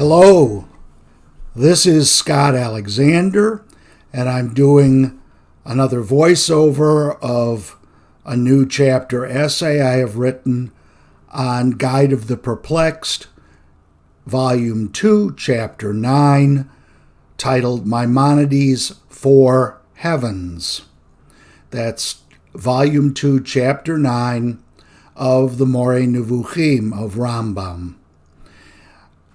Hello, this is Scott Alexander, and I'm doing another voiceover of a new chapter essay I have written on Guide of the Perplexed, Volume 2, Chapter 9, titled Maimonides Four Heavens. That's Volume 2, Chapter 9 of the Moreh Nevuchim of Rambam.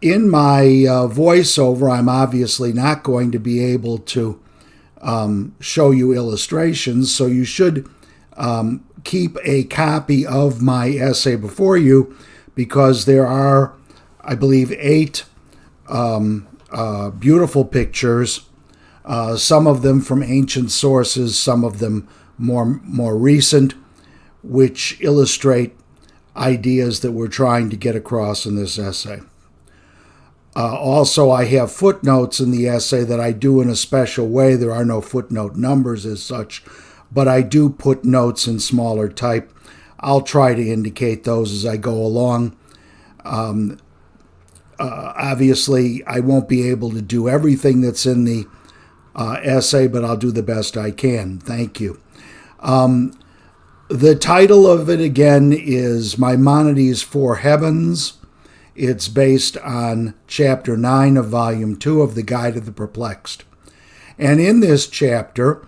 In my voiceover, I'm obviously not going to be able to show you illustrations, so you should keep a copy of my essay before you, because there are, I believe, 8 beautiful pictures, some of them from ancient sources, some of them more recent, which illustrate ideas that we're trying to get across in this essay. Also, I have footnotes in the essay that I do in a special way. There are no footnote numbers as such, but I do put notes in smaller type. I'll try to indicate those as I go along. Obviously, I won't be able to do everything that's in the essay, but I'll do the best I can. Thank you. The title of it, again, is Maimonides Four Heavens. It's based on Chapter 9 of Volume 2 of the Guide of the Perplexed. And in this chapter,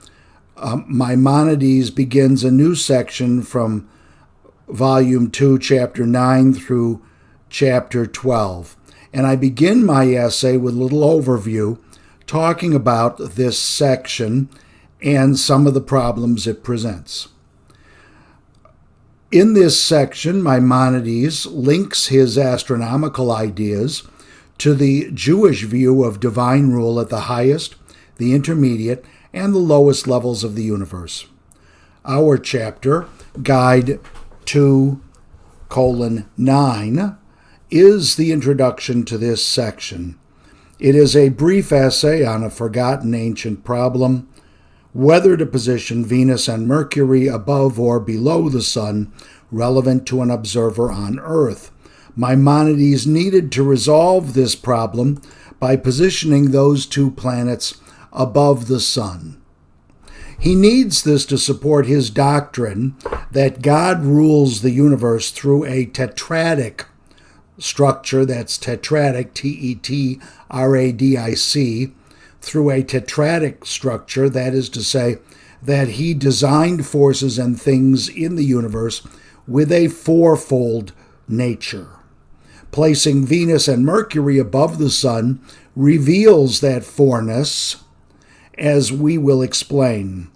Maimonides begins a new section from Volume 2, Chapter 9 through Chapter 12. And I begin my essay with a little overview, talking about this section and some of the problems it presents. In this section, Maimonides links his astronomical ideas to the Jewish view of divine rule at the highest, the intermediate, and the lowest levels of the universe. Our chapter, Guide 2:9, is the introduction to this section. It is a brief essay on a forgotten ancient problem, whether to position Venus and Mercury above or below the Sun, relevant to an observer on Earth. Maimonides needed to resolve this problem by positioning those two planets above the Sun. He needs this to support his doctrine that God rules the universe through a tetradic structure, that's tetradic, T-E-T-R-A-D-I-C, through a tetradic structure, that is to say, that he designed forces and things in the universe with a fourfold nature. Placing Venus and Mercury above the Sun reveals that four-ness, as we will explain.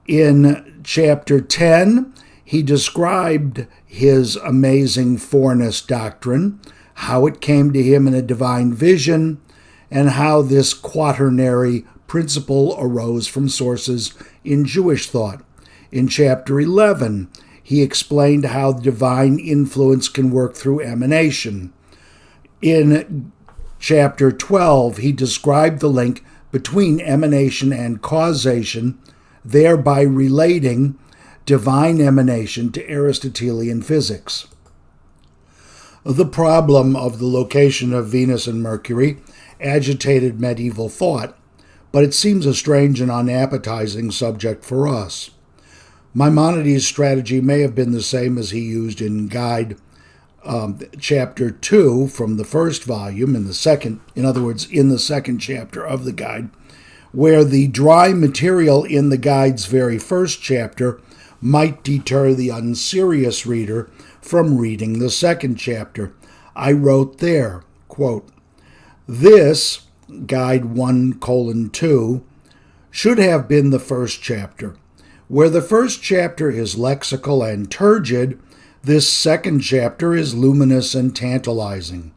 In Chapter 10, he described his amazing four-ness doctrine, how it came to him in a divine vision, and how this quaternary principle arose from sources in Jewish thought. In Chapter 11, he explained how divine influence can work through emanation. In Chapter 12, he described the link between emanation and causation, thereby relating divine emanation to Aristotelian physics. The problem of the location of Venus and Mercury agitated medieval thought, but it seems a strange and unappetizing subject for us. Maimonides' strategy may have been the same as he used in Guide Chapter 2 from the first volume, in the second chapter of the Guide, where the dry material in the Guide's very first chapter might deter the unserious reader from reading the second chapter. I wrote there, quote, "This, Guide 1:2, should have been the first chapter. Where the first chapter is lexical and turgid, this second chapter is luminous and tantalizing.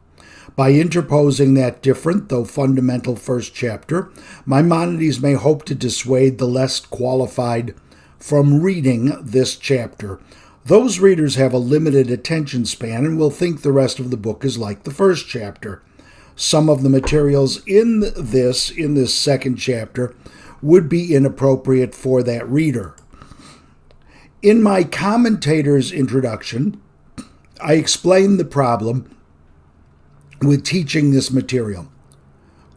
By interposing that different, though fundamental first chapter, Maimonides may hope to dissuade the less qualified from reading this chapter. Those readers have a limited attention span and will think the rest of the book is like the first chapter. Some of the materials in this second chapter would be inappropriate for that reader. In my commentator's introduction, I explained the problem with teaching this material.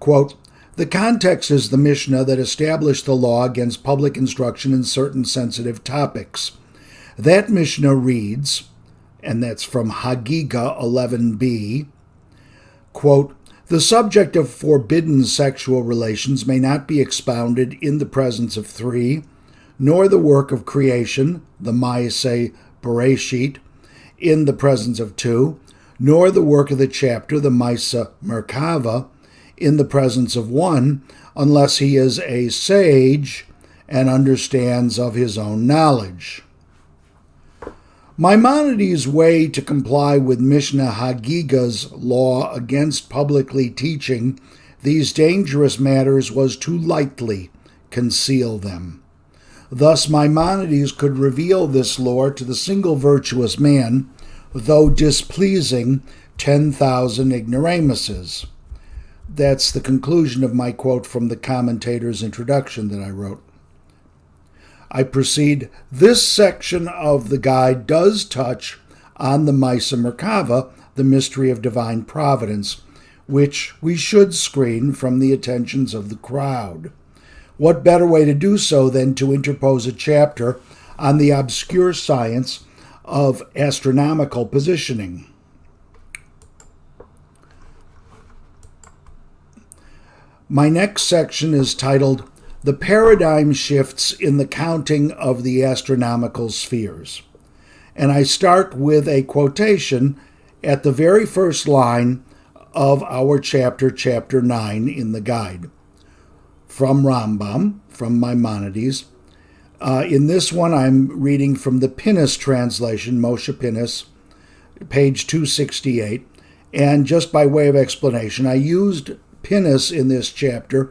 Quote, the context is the Mishnah that established the law against public instruction in certain sensitive topics. That Mishnah reads, and that's from Hagiga 11b, quote, the subject of forbidden sexual relations may not be expounded in the presence of three, nor the work of creation, the Maaseh Bereshit, in the presence of two, nor the work of the chapter, the Maisa Merkava, in the presence of one, unless he is a sage and understands of his own knowledge. Maimonides' way to comply with Mishnah Hagiga's law against publicly teaching these dangerous matters was to lightly conceal them. Thus Maimonides could reveal this lore to the single virtuous man, though displeasing 10,000 ignoramuses. That's the conclusion of my quote from the commentator's introduction that I wrote. I proceed, this section of the guide does touch on the Maisa Merkava, the mystery of divine providence, which we should screen from the attentions of the crowd. What better way to do so than to interpose a chapter on the obscure science of astronomical positioning? My next section is titled, The Paradigm Shifts in the Counting of the Astronomical Spheres. And I start with a quotation at the very first line of our chapter 9 in the guide, from Rambam, from Maimonides. In this one, I'm reading from the Pinnis translation, Moshe Pinnis, page 268. And just by way of explanation, I used Pinnis in this chapter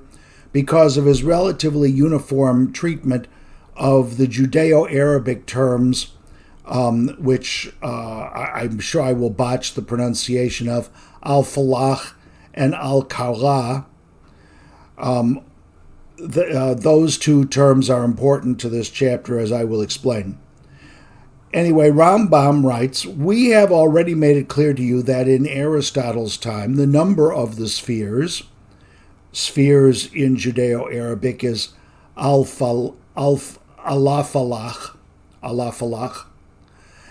because of his relatively uniform treatment of the Judeo-Arabic terms, which I'm sure I will botch the pronunciation of, al-Falach and al-Kala. Those two terms are important to this chapter, as I will explain. Anyway, Rambam writes, we have already made it clear to you that in Aristotle's time, the number of the spheres in Judeo-Arabic is alafalach,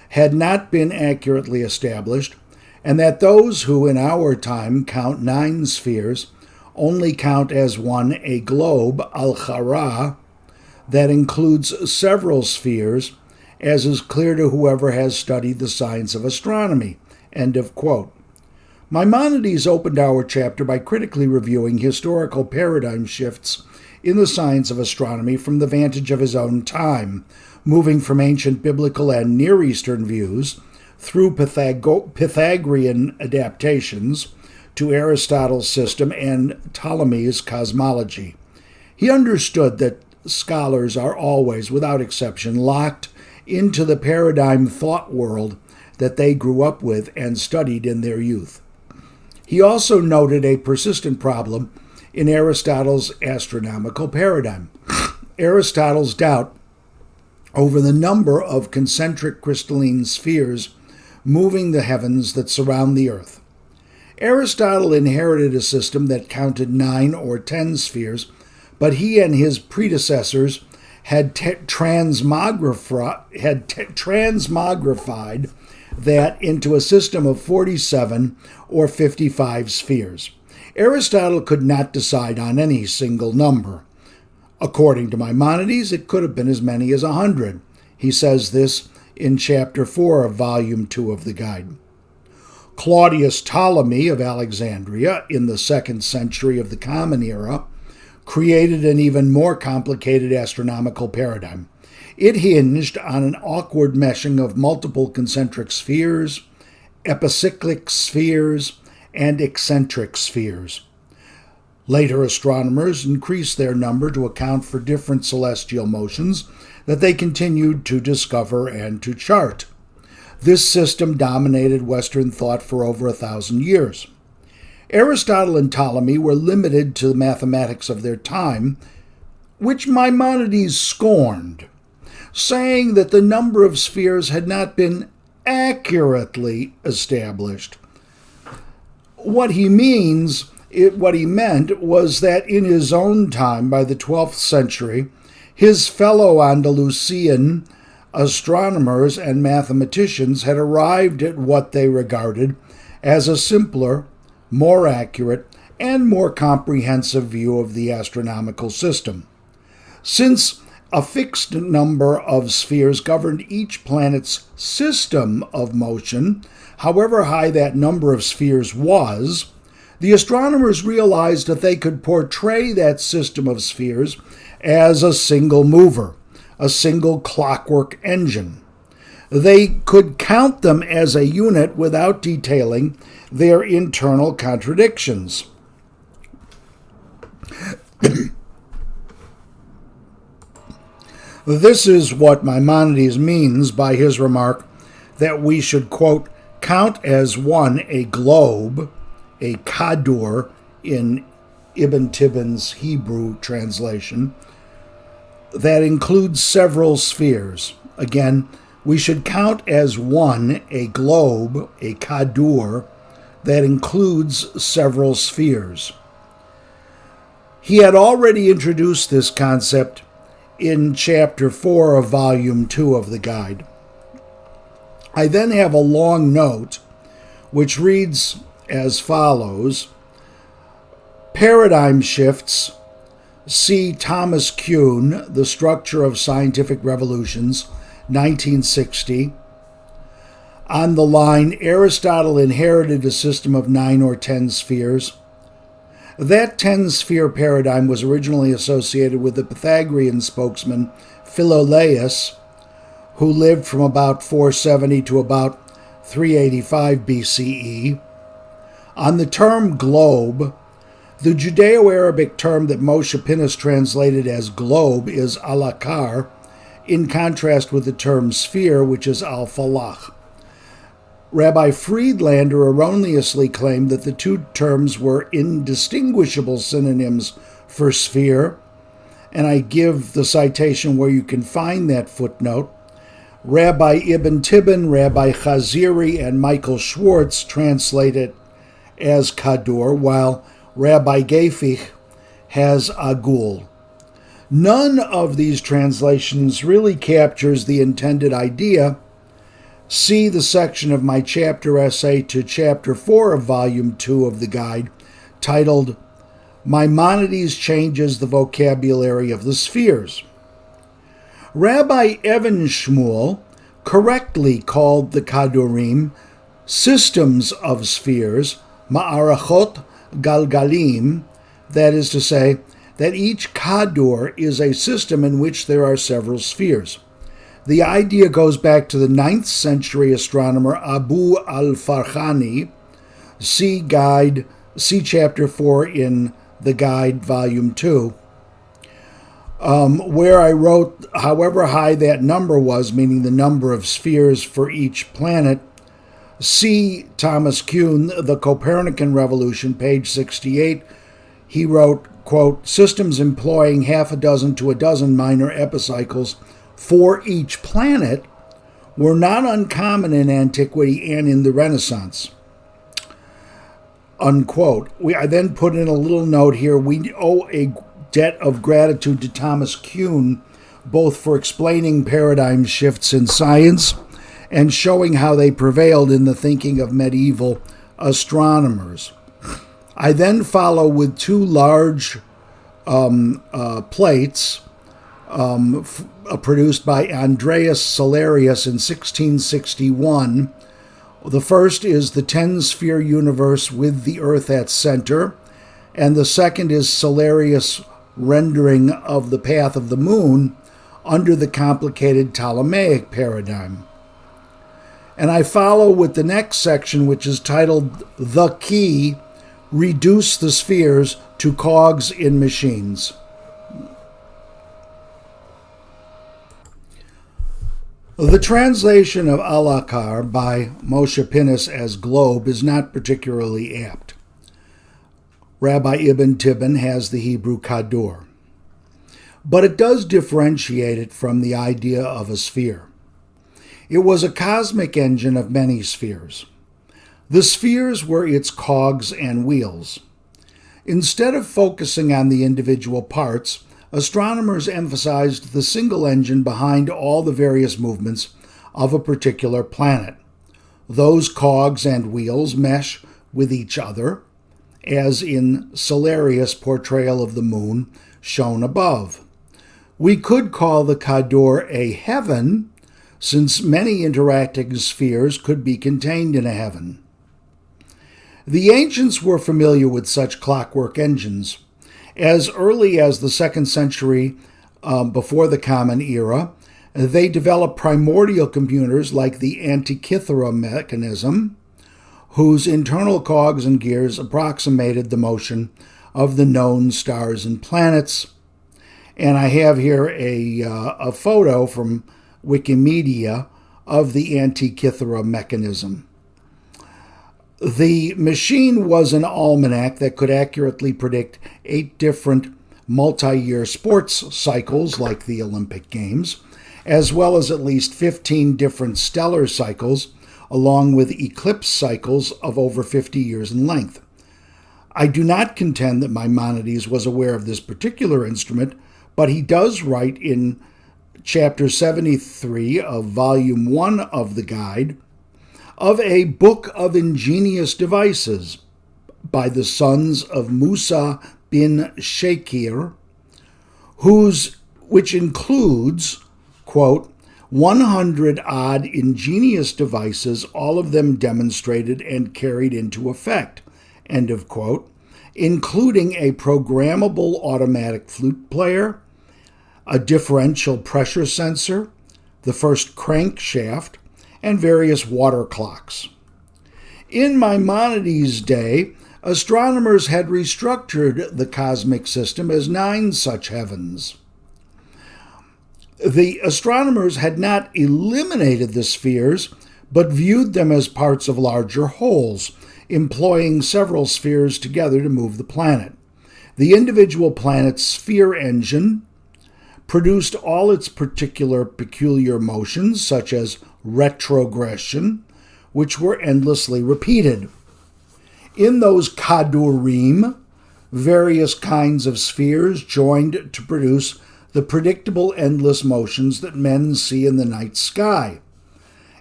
had not been accurately established, and that those who in our time count 9 spheres only count as one a globe, al-khara, that includes several spheres, as is clear to whoever has studied the science of astronomy. End of quote. Maimonides opened our chapter by critically reviewing historical paradigm shifts in the science of astronomy from the vantage of his own time, moving from ancient biblical and Near Eastern views through Pythagorean adaptations to Aristotle's system and Ptolemy's cosmology. He understood that scholars are always, without exception, locked into the paradigm thought world that they grew up with and studied in their youth. He also noted a persistent problem in Aristotle's astronomical paradigm. Aristotle's doubt over the number of concentric crystalline spheres moving the heavens that surround the earth. Aristotle inherited a system that counted 9 or 10 spheres, but he and his predecessors had transmogrified that into a system of 47 or 55 spheres. Aristotle could not decide on any single number. According to Maimonides, it could have been as many as 100. He says this in chapter 4 of volume 2 of the guide. Claudius Ptolemy of Alexandria, in the 2nd century of the Common Era, created an even more complicated astronomical paradigm. It hinged on an awkward meshing of multiple concentric spheres, epicyclic spheres, and eccentric spheres. Later astronomers increased their number to account for different celestial motions that they continued to discover and to chart. This system dominated Western thought for over 1,000 years. Aristotle and Ptolemy were limited to the mathematics of their time, which Maimonides scorned, saying that the number of spheres had not been accurately established. What he meant was that in his own time, by the 12th century, his fellow Andalusian astronomers and mathematicians had arrived at what they regarded as a simpler, more accurate, and more comprehensive view of the astronomical system. Since a fixed number of spheres governed each planet's system of motion, however high that number of spheres was, the astronomers realized that they could portray that system of spheres as a single mover, a single clockwork engine. They could count them as a unit without detailing their internal contradictions. This is what Maimonides means by his remark that we should, quote, count as one a globe, a kadur in Ibn Tibbon's Hebrew translation, that includes several spheres. Again, we should count as one a globe, a kadur, that includes several spheres. He had already introduced this concept in Chapter 4 of Volume 2 of the guide. I then have a long note which reads as follows: Paradigm shifts. See Thomas Kuhn, The Structure of Scientific Revolutions, 1960. On the line, Aristotle inherited a system of 9 or 10 spheres. That 10-sphere paradigm was originally associated with the Pythagorean spokesman Philolaus, who lived from about 470 to about 385 BCE. On the term globe, the Judeo-Arabic term that Moshe Pinus translated as globe is alakar, in contrast with the term sphere, which is al-falach. Rabbi Friedlander erroneously claimed that the two terms were indistinguishable synonyms for sphere, and I give the citation where you can find that footnote. Rabbi Ibn Tibbon, Rabbi Chaziri, and Michael Schwartz translate it as kadur, while Rabbi Gefich has agul. None of these translations really captures the intended idea. See the section of my chapter essay to Chapter 4 of Volume 2 of the guide, titled Maimonides Changes the Vocabulary of the Spheres. Rabbi Evan Shmuel correctly called the Kadurim systems of spheres, Ma'arachot Galgalim, that is to say, that each Kadur is a system in which there are several spheres. The idea goes back to the 9th century astronomer Abu al-Farhani. See Chapter 4 in the guide, Volume 2, where I wrote, however high that number was, meaning the number of spheres for each planet. See Thomas Kuhn, The Copernican Revolution, page 68. He wrote, quote, systems employing half a dozen to a dozen minor epicycles for each planet were not uncommon in antiquity and in the Renaissance, unquote. I then put in a little note here. We owe a debt of gratitude to Thomas Kuhn, both for explaining paradigm shifts in science and showing how they prevailed in the thinking of medieval astronomers. I then follow with two large plates produced by Andreas Cellarius in 1661. The first is the 10-sphere universe with the Earth at center, and the second is Cellarius' rendering of the path of the moon under the complicated Ptolemaic paradigm. And I follow with the next section, which is titled The Key, Reduce the Spheres to Cogs in Machines. The translation of alakar by Moshe Pinus as globe is not particularly apt. Rabbi Ibn Tibbon has the Hebrew kadur, but it does differentiate it from the idea of a sphere. It was a cosmic engine of many spheres. The spheres were its cogs and wheels. Instead of focusing on the individual parts, astronomers emphasized the single engine behind all the various movements of a particular planet. Those cogs and wheels mesh with each other, as in Solarius' portrayal of the moon shown above. We could call the Cador a heaven, since many interacting spheres could be contained in a heaven. The ancients were familiar with such clockwork engines. As early as the 2nd century before the Common Era, they developed primordial computers like the Antikythera mechanism, whose internal cogs and gears approximated the motion of the known stars and planets. And I have here a photo from Wikimedia of the Antikythera mechanism. The machine was an almanac that could accurately predict 8 different multi-year sports cycles like the Olympic Games, as well as at least 15 different stellar cycles, along with eclipse cycles of over 50 years in length. I do not contend that Maimonides was aware of this particular instrument, but he does write in Chapter 73 of Volume 1 of the Guide of a book of ingenious devices by the sons of Musa bin Shakir, which includes, quote, 100-odd ingenious devices, all of them demonstrated and carried into effect, end of quote, including a programmable automatic flute player, a differential pressure sensor, the first crankshaft, and various water clocks. In Maimonides' day, astronomers had restructured the cosmic system as 9 such heavens. The astronomers had not eliminated the spheres, but viewed them as parts of larger wholes, employing several spheres together to move the planet. The individual planet's sphere engine produced all its peculiar motions, such as retrogression, which were endlessly repeated. In those kadorim, various kinds of spheres joined to produce the predictable endless motions that men see in the night sky.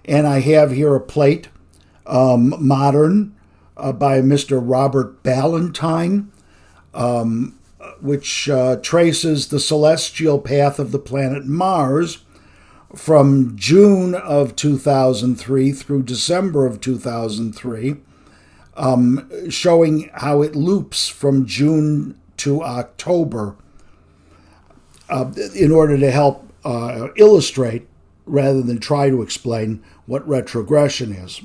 And I have here a plate, modern, by Mr. Robert Ballantyne, which traces the celestial path of the planet Mars from June of 2003 through December of 2003, showing how it loops from June to October in order to help illustrate rather than try to explain what retrogression is.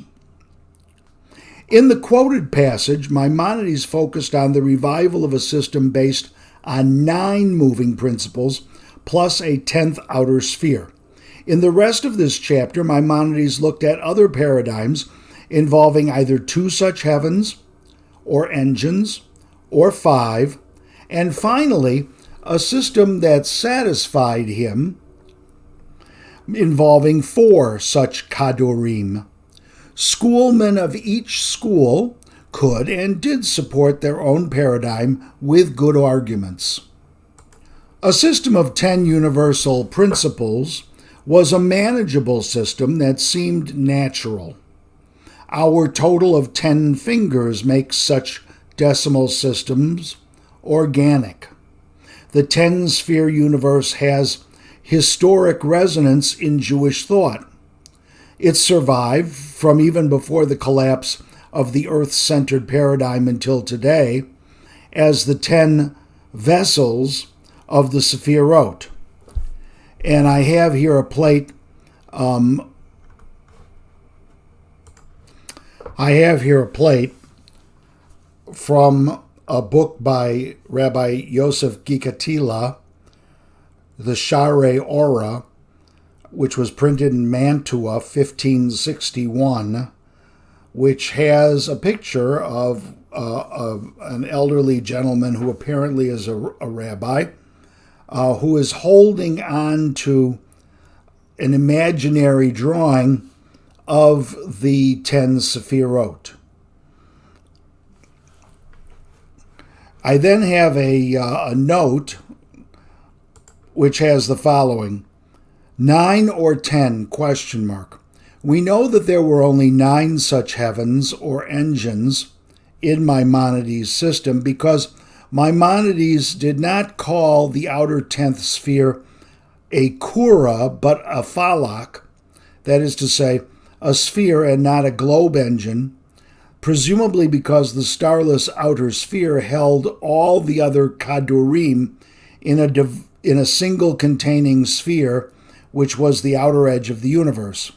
In the quoted passage, Maimonides focused on the revival of a system based on 9 moving principles plus a 10th outer sphere. In the rest of this chapter, Maimonides looked at other paradigms involving either 2 such heavens, or engines, or 5, and finally, a system that satisfied him involving 4 such kadorim. Schoolmen of each school could and did support their own paradigm with good arguments. A system of 10 universal principles was a manageable system that seemed natural. Our total of 10 fingers makes such decimal systems organic. The 10-sphere universe has historic resonance in Jewish thought. It survived from even before the collapse of the Earth-centered paradigm until today as the 10 vessels of the Sephirot. And I have here a plate. I have here a plate from a book by Rabbi Yosef Gikatila, the Share Ora, which was printed in Mantua, 1561, which has a picture of an elderly gentleman who apparently is a rabbi, who is holding on to an imaginary drawing of the 10 Sephirot. I then have a note which has the following: 9 or 10, question mark. We know that there were only 9 such heavens or engines in Maimonides' system because Maimonides did not call the outer 10th sphere a kura but a phalak, that is to say, a sphere and not a globe engine, presumably because the starless outer sphere held all the other kadurim in a single containing sphere, which was the outer edge of the universe.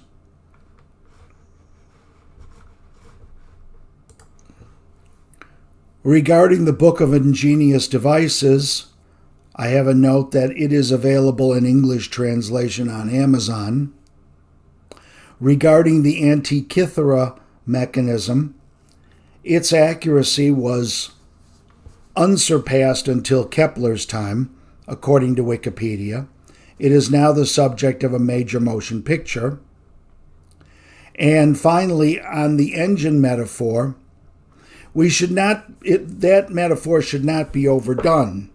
Regarding the Book of Ingenious Devices, I have a note that it is available in English translation on Amazon. Regarding the Antikythera mechanism, its accuracy was unsurpassed until Kepler's time, according to Wikipedia. It is now the subject of a major motion picture. And finally, on the engine metaphor, that metaphor should not be overdone.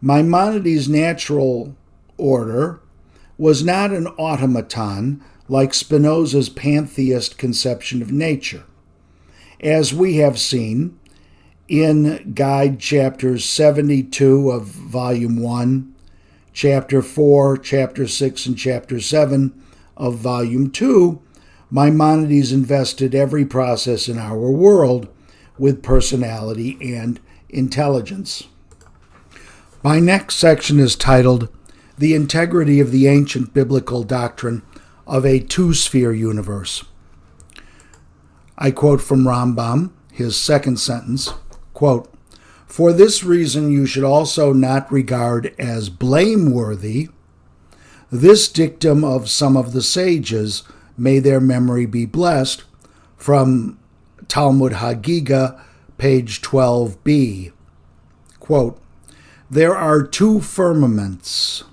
Maimonides' natural order was not an automaton like Spinoza's pantheist conception of nature. As we have seen in Guide Chapters 72 of Volume 1, Chapter 4, Chapter 6, and Chapter 7 of Volume 2, Maimonides invested every process in our world with personality and intelligence. My next section is titled The Integrity of the Ancient Biblical Doctrine of a Two-Sphere Universe. I quote from Rambam, his second sentence, quote, "For this reason you should also not regard as blameworthy this dictum of some of the sages, may their memory be blessed, from Talmud Hagiga, page 12b. Quote, there are 2 firmaments,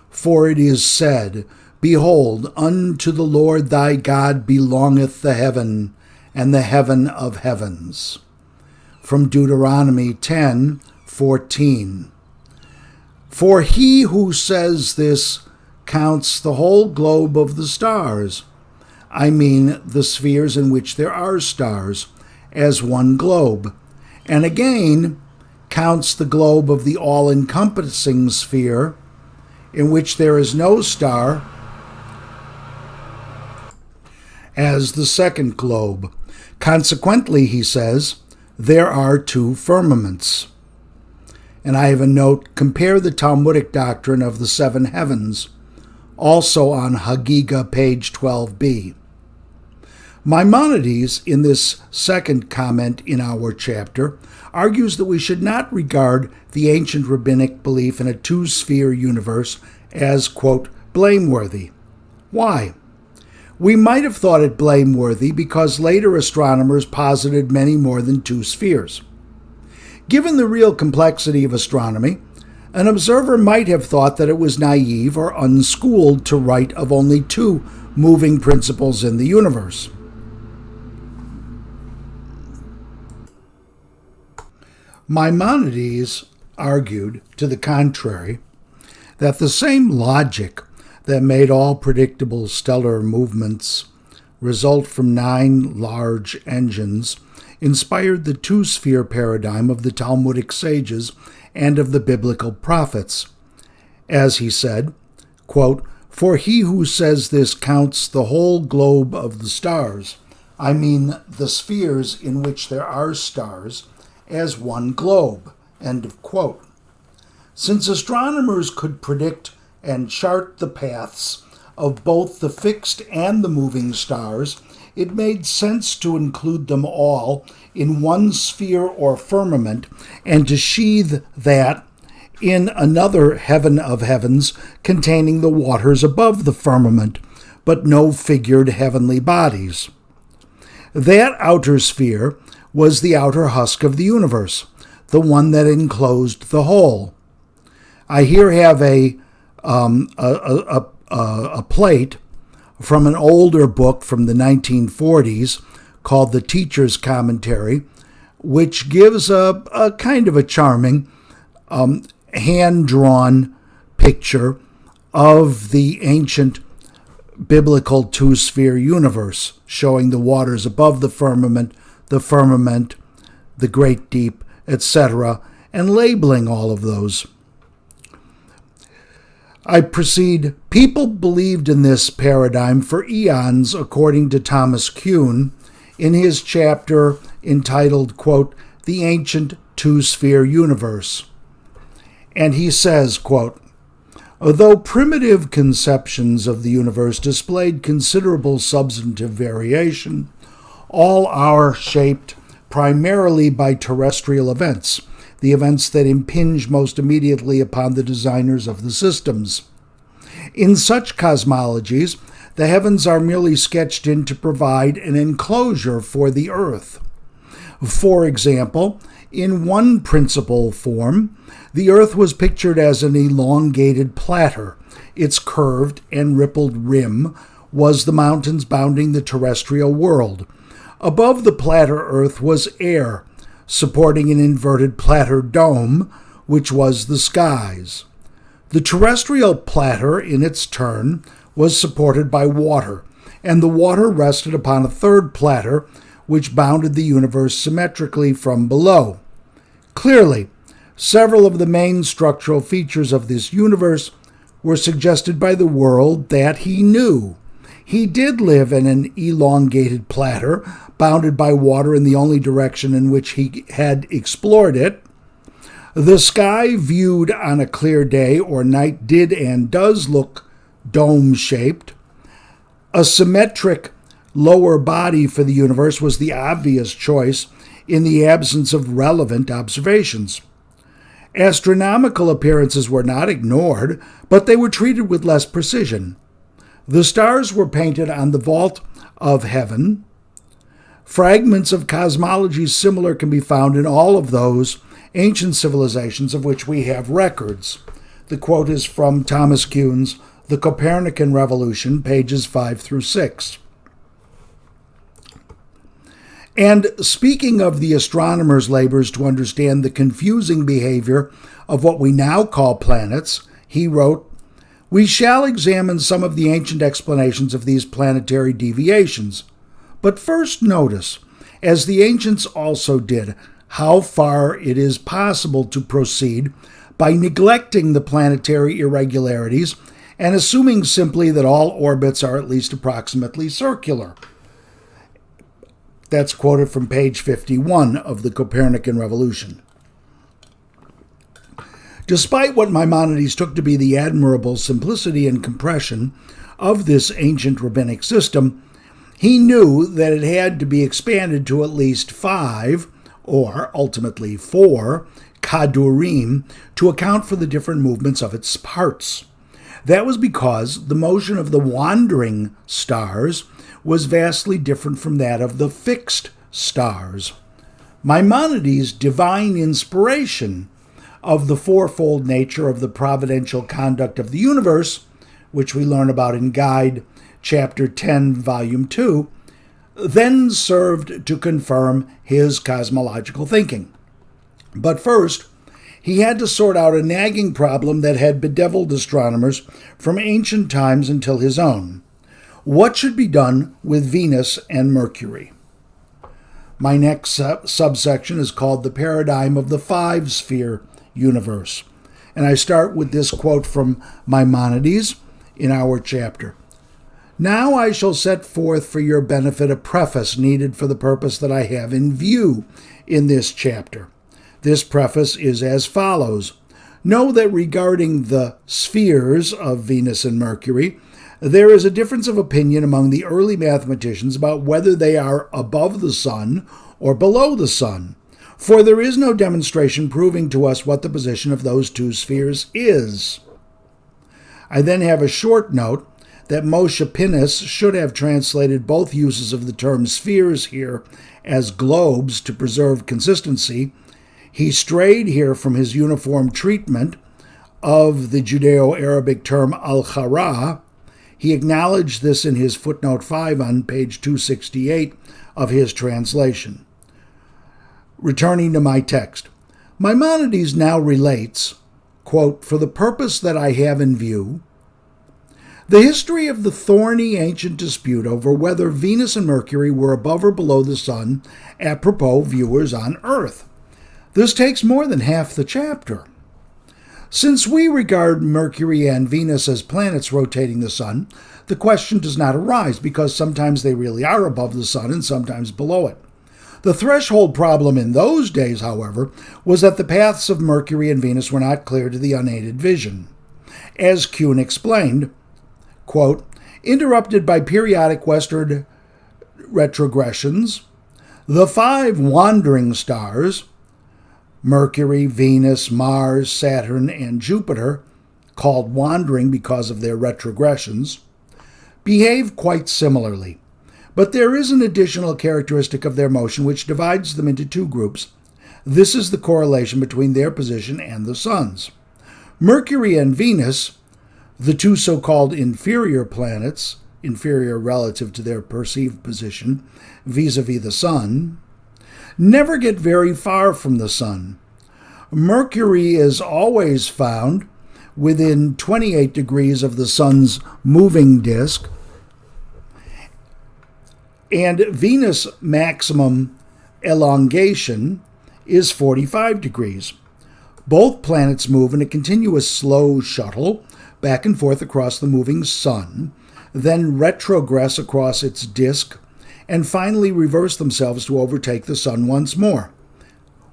for it is said, Behold, unto the Lord thy God belongeth the heaven, and the heaven of heavens. From Deuteronomy 10:14. For he who says this counts the whole globe of the stars, I mean the spheres in which there are stars, as one globe, and again counts the globe of the all-encompassing sphere, in which there is no star, as the second globe. Consequently, he says, there are 2 firmaments. And I have a note, compare the Talmudic doctrine of the 7 heavens, also on Hagiga, page 12b. Maimonides, in this second comment in our chapter, argues that we should not regard the ancient rabbinic belief in a 2-sphere universe as, quote, blameworthy. Why? We might have thought it blameworthy because later astronomers posited many more than 2 spheres. Given the real complexity of astronomy, an observer might have thought that it was naive or unschooled to write of only 2 moving principles in the universe. Maimonides argued, to the contrary, that the same logic that made all predictable stellar movements result from 9 large engines inspired the 2-sphere paradigm of the Talmudic sages and of the biblical prophets. As he said, quote, for he who says this counts the whole globe of the stars, I mean the spheres in which there are stars, as one globe, end of quote. Since astronomers could predict and chart the paths of both the fixed and the moving stars, it made sense to include them all in one sphere or firmament and to sheathe that in another heaven of heavens containing the waters above the firmament, but no figured heavenly bodies. That outer sphere was the outer husk of the universe, the one that enclosed the whole. I here have a plate from an older book from the 1940s called The Teacher's Commentary, which gives a kind of a charming hand-drawn picture of the ancient biblical two-sphere universe, showing the waters above the firmament, the great deep, etc., and labeling all of those. I proceed. People believed in this paradigm for eons, according to Thomas Kuhn, in his chapter entitled, quote, The Ancient Two-Sphere Universe. And he says, quote, Although primitive conceptions of the universe displayed considerable substantive variation, all are shaped primarily by terrestrial events, the events that impinge most immediately upon the designers of the systems. In such cosmologies, the heavens are merely sketched in to provide an enclosure for the earth. For example, in one principal form, the earth was pictured as an elongated platter. Its curved and rippled rim was the mountains bounding the terrestrial world. Above the platter earth was air, supporting an inverted platter dome, which was the skies. The terrestrial platter, in its turn, was supported by water, and the water rested upon a third platter, which bounded the universe symmetrically from below. Clearly, several of the main structural features of this universe were suggested by the world that he knew. He did live in an elongated platter, bounded by water in the only direction in which he had explored it. The sky viewed on a clear day or night did and does look dome-shaped. A symmetric lower body for the universe was the obvious choice in the absence of relevant observations. Astronomical appearances were not ignored, but they were treated with less precision. The stars were painted on the vault of heaven. Fragments of cosmology similar can be found in all of those ancient civilizations of which we have records. The quote is from Thomas Kuhn's The Copernican Revolution, pages 5 through 6. And speaking of the astronomer's labors to understand the confusing behavior of what we now call planets, he wrote, We shall examine some of the ancient explanations of these planetary deviations. But first notice, as the ancients also did, how far it is possible to proceed by neglecting the planetary irregularities and assuming simply that all orbits are at least approximately circular. That's quoted from page 51 of the Copernican Revolution. Despite what Maimonides took to be the admirable simplicity and compression of this ancient rabbinic system, he knew that it had to be expanded to at least 5, or ultimately 4, kadurim to account for the different movements of its parts. That was because the motion of the wandering stars was vastly different from that of the fixed stars. Maimonides' divine inspiration of the fourfold nature of the providential conduct of the universe, which we learn about in Guide, Chapter 10, Volume 2, then served to confirm his cosmological thinking. But first, he had to sort out a nagging problem that had bedeviled astronomers from ancient times until his own. What should be done with Venus and Mercury? My next subsection is called the paradigm of the five-sphere universe. And I start with this quote from Maimonides in our chapter. Now I shall set forth for your benefit a preface needed for the purpose that I have in view in this chapter. This preface is as follows. Know that regarding the spheres of Venus and Mercury, there is a difference of opinion among the early mathematicians about whether they are above the sun or below the sun, for there is no demonstration proving to us what the position of those two spheres is. I then have a short note that Moshe Pinnis should have translated both uses of the term spheres here as globes to preserve consistency. He strayed here from his uniform treatment of the Judeo-Arabic term al-Khara. He acknowledged this in his footnote 5 on page 268 of his translation. Returning to my text, Maimonides now relates, quote, "For the purpose that I have in view, the history of the thorny ancient dispute over whether Venus and Mercury were above or below the sun, apropos viewers on Earth. This takes more than half the chapter. Since we regard Mercury and Venus as planets rotating the sun, the question does not arise because sometimes they really are above the sun and sometimes below it. The threshold problem in those days, however, was that the paths of Mercury and Venus were not clear to the unaided vision. As Kuhn explained, quote, interrupted by periodic westward retrogressions, the 5 wandering stars, Mercury, Venus, Mars, Saturn, and Jupiter, called wandering because of their retrogressions, behave quite similarly. But there is an additional characteristic of their motion which divides them into 2 groups. This is the correlation between their position and the sun's. Mercury and Venus, the 2 so-called inferior planets, inferior relative to their perceived position vis-a-vis the sun, never get very far from the sun. Mercury is always found within 28 degrees of the sun's moving disk, and Venus' maximum elongation is 45 degrees. Both planets move in a continuous slow shuttle back and forth across the moving sun, then retrogress across its disk, and finally reverse themselves to overtake the sun once more.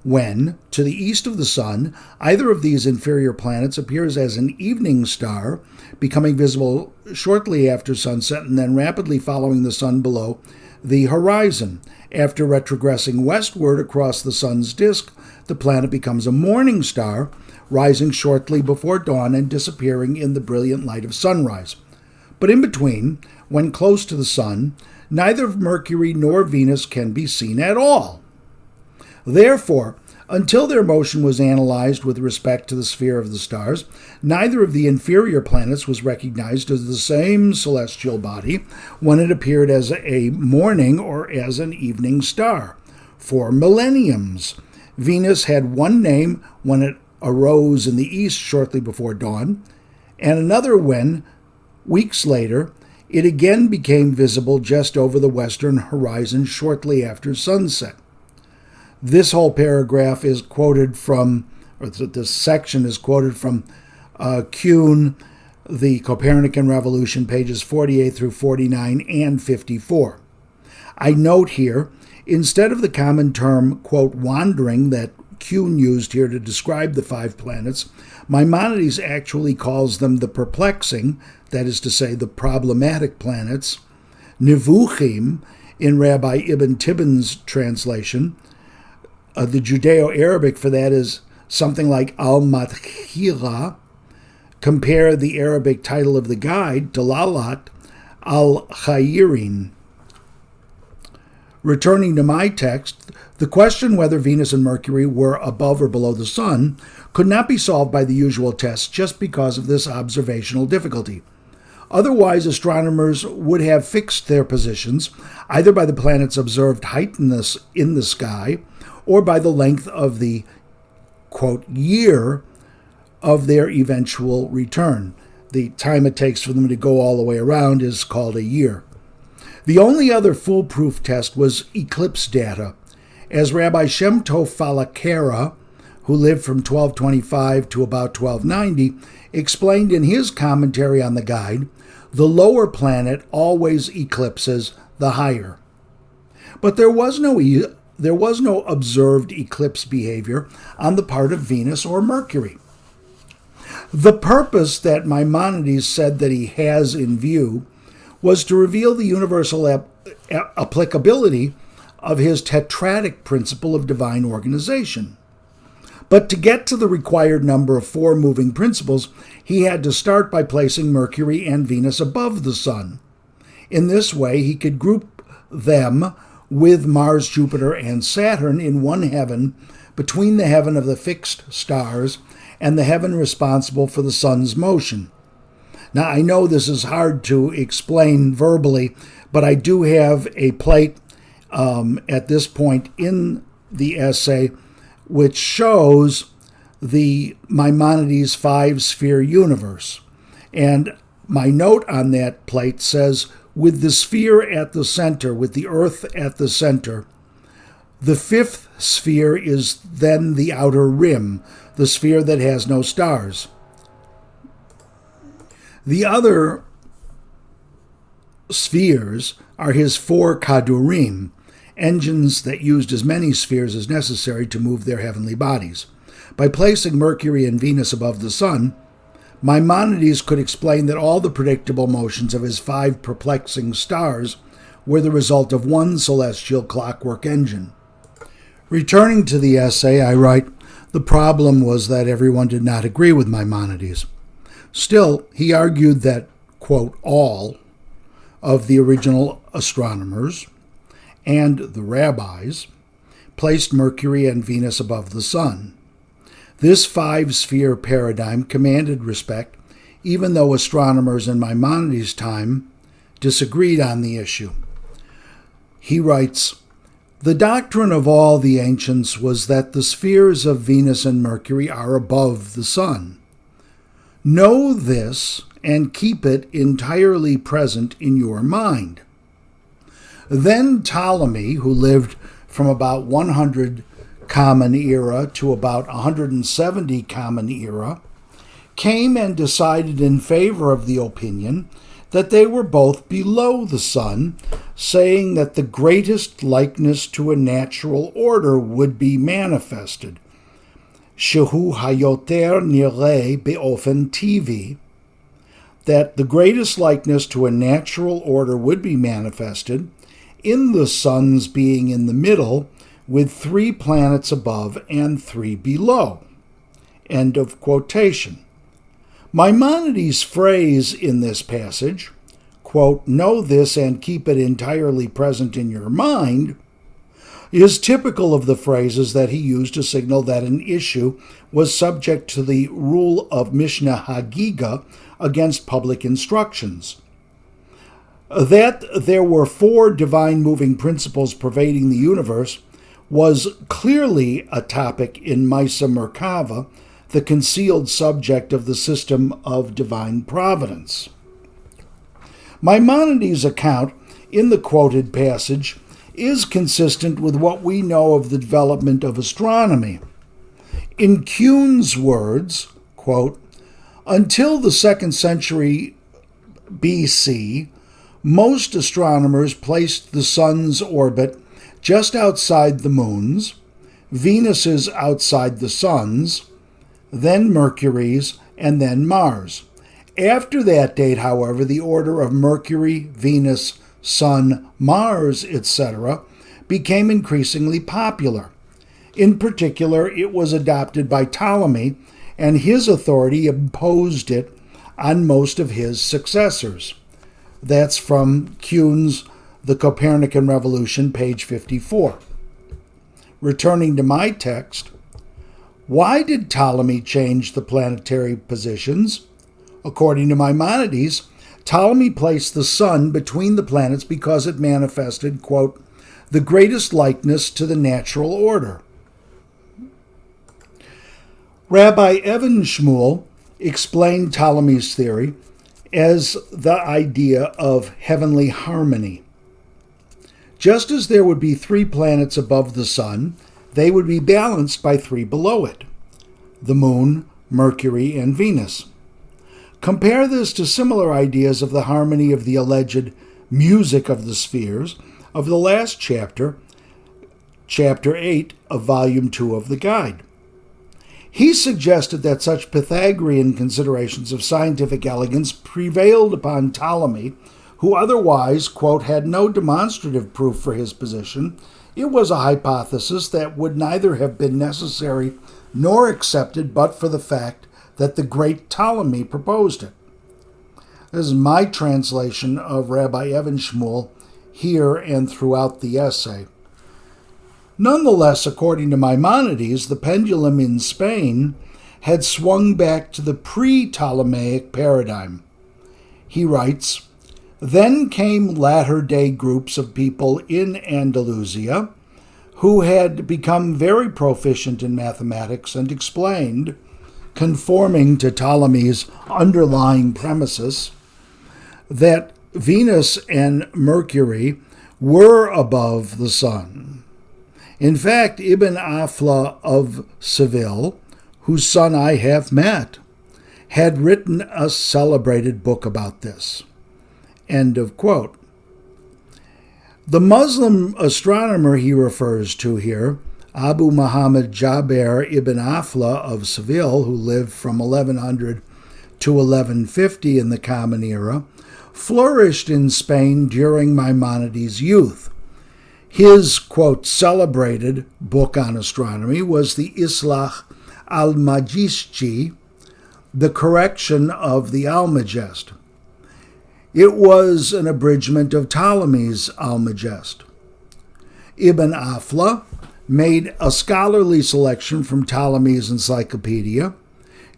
When, to the east of the sun, either of these inferior planets appears as an evening star, becoming visible shortly after sunset and then rapidly following the sun below the horizon. After retrogressing westward across the sun's disk, the planet becomes a morning star, rising shortly before dawn and disappearing in the brilliant light of sunrise. But in between, when close to the sun, neither Mercury nor Venus can be seen at all. Therefore, until their motion was analyzed with respect to the sphere of the stars, neither of the inferior planets was recognized as the same celestial body when it appeared as a morning or as an evening star. For millenniums, Venus had one name when it arose in the east shortly before dawn, and another when, weeks later, it again became visible just over the western horizon shortly after sunset. This whole paragraph is quoted from, or this section is quoted from Kuhn, The Copernican Revolution, pages 48 through 49 and 54. I note here, instead of the common term, quote, wandering that Kuhn used here to describe the 5 planets, Maimonides actually calls them the perplexing, that is to say, the problematic planets, Nevuchim, in Rabbi Ibn Tibbon's translation. The Judeo-Arabic for that is something like al-Matkhira. Compare the Arabic title of the guide, Dalalat al-Khayrin. Returning to my text, the question whether Venus and Mercury were above or below the sun could not be solved by the usual tests just because of this observational difficulty. Otherwise, astronomers would have fixed their positions either by the planet's observed height in the sky or by the length of the, quote, year of their eventual return. The time it takes for them to go all the way around is called a year. The only other foolproof test was eclipse data. As Rabbi Shem Tov Falakera, who lived from 1225 to about 1290, explained in his commentary on the guide, the lower planet always eclipses the higher. But there was no observed eclipse behavior on the part of Venus or Mercury. The purpose that Maimonides said that he has in view was to reveal the universal applicability of his tetradic principle of divine organization. But to get to the required number of 4 moving principles, he had to start by placing Mercury and Venus above the sun. In this way, he could group them with Mars, Jupiter, and Saturn in one heaven between the heaven of the fixed stars and the heaven responsible for the sun's motion. Now, I know this is hard to explain verbally, but I do have a plate at this point in the essay, which shows the Maimonides five-sphere universe. And my note on that plate says, with the sphere at the center, with the Earth at the center, the fifth sphere is then the outer rim, the sphere that has no stars. The other spheres are his four kadurim, engines that used as many spheres as necessary to move their heavenly bodies. By placing Mercury and Venus above the Sun, Maimonides could explain that all the predictable motions of his five perplexing stars were the result of one celestial clockwork engine. Returning to the essay, I write, the problem was that everyone did not agree with Maimonides. Still, he argued that, quote, all of the original astronomers and the rabbis placed Mercury and Venus above the Sun. This five-sphere paradigm commanded respect, even though astronomers in Maimonides' time disagreed on the issue. He writes, the doctrine of all the ancients was that the spheres of Venus and Mercury are above the Sun. Know this and keep it entirely present in your mind. Then Ptolemy, who lived from about 100 Common Era to about 170 Common Era, came and decided in favor of the opinion that they were both below the Sun, saying that the greatest likeness to a natural order would be manifested. Shehu hayoter nireh beofen tivi, that the greatest likeness to a natural order would be manifested in the Sun's being in the middle, with 3 planets above and 3 below. End of quotation. Maimonides' phrase in this passage, quote, know this and keep it entirely present in your mind, is typical of the phrases that he used to signal that an issue was subject to the rule of Mishnah Hagiga against public instructions. That there were 4 divine moving principles pervading the universe was clearly a topic in Misa Merkava, the concealed subject of the system of divine providence. Maimonides' account in the quoted passage is consistent with what we know of the development of astronomy. In Kuhn's words, quote, until the 2nd century BC, most astronomers placed the Sun's orbit just outside the Moon's, Venus's outside the Sun's, then Mercury's, and then Mars. After that date, however, the order of Mercury, Venus, Sun, Mars, etc. became increasingly popular. In particular, it was adopted by Ptolemy, and his authority imposed it on most of his successors. That's from Kuhn's The Copernican Revolution, page 54. Returning to my text, why did Ptolemy change the planetary positions? According to Maimonides, Ptolemy placed the Sun between the planets because it manifested, quote, the greatest likeness to the natural order. Rabbi Evan Shmuel explained Ptolemy's theory as the idea of heavenly harmony. Just as there would be 3 planets above the Sun, they would be balanced by 3 below it, the Moon, Mercury, and Venus. Compare this to similar ideas of the harmony of the alleged music of the spheres of the last chapter, chapter 8 of volume 2 of the Guide. He suggested that such Pythagorean considerations of scientific elegance prevailed upon Ptolemy, who otherwise, quote, had no demonstrative proof for his position. It was a hypothesis that would neither have been necessary nor accepted but for the fact that the great Ptolemy proposed it. This is my translation of Rabbi Evan Shmuel here and throughout the essay. Nonetheless, according to Maimonides, the pendulum in Spain had swung back to the pre-Ptolemaic paradigm. He writes, then came latter-day groups of people in Andalusia who had become very proficient in mathematics and explained, conforming to Ptolemy's underlying premises, that Venus and Mercury were above the sun. In fact, Ibn Afla of Seville, whose son I have met, had written a celebrated book about this. End of quote. The Muslim astronomer he refers to here, Abu Muhammad Jaber ibn Afla of Seville, who lived from 1100 to 1150 in the Common Era, flourished in Spain during Maimonides' youth. His, quote, celebrated book on astronomy was the Islah al-Majischi, the correction of the Almagest. It was an abridgment of Ptolemy's Almagest. Ibn Afla made a scholarly selection from Ptolemy's encyclopedia,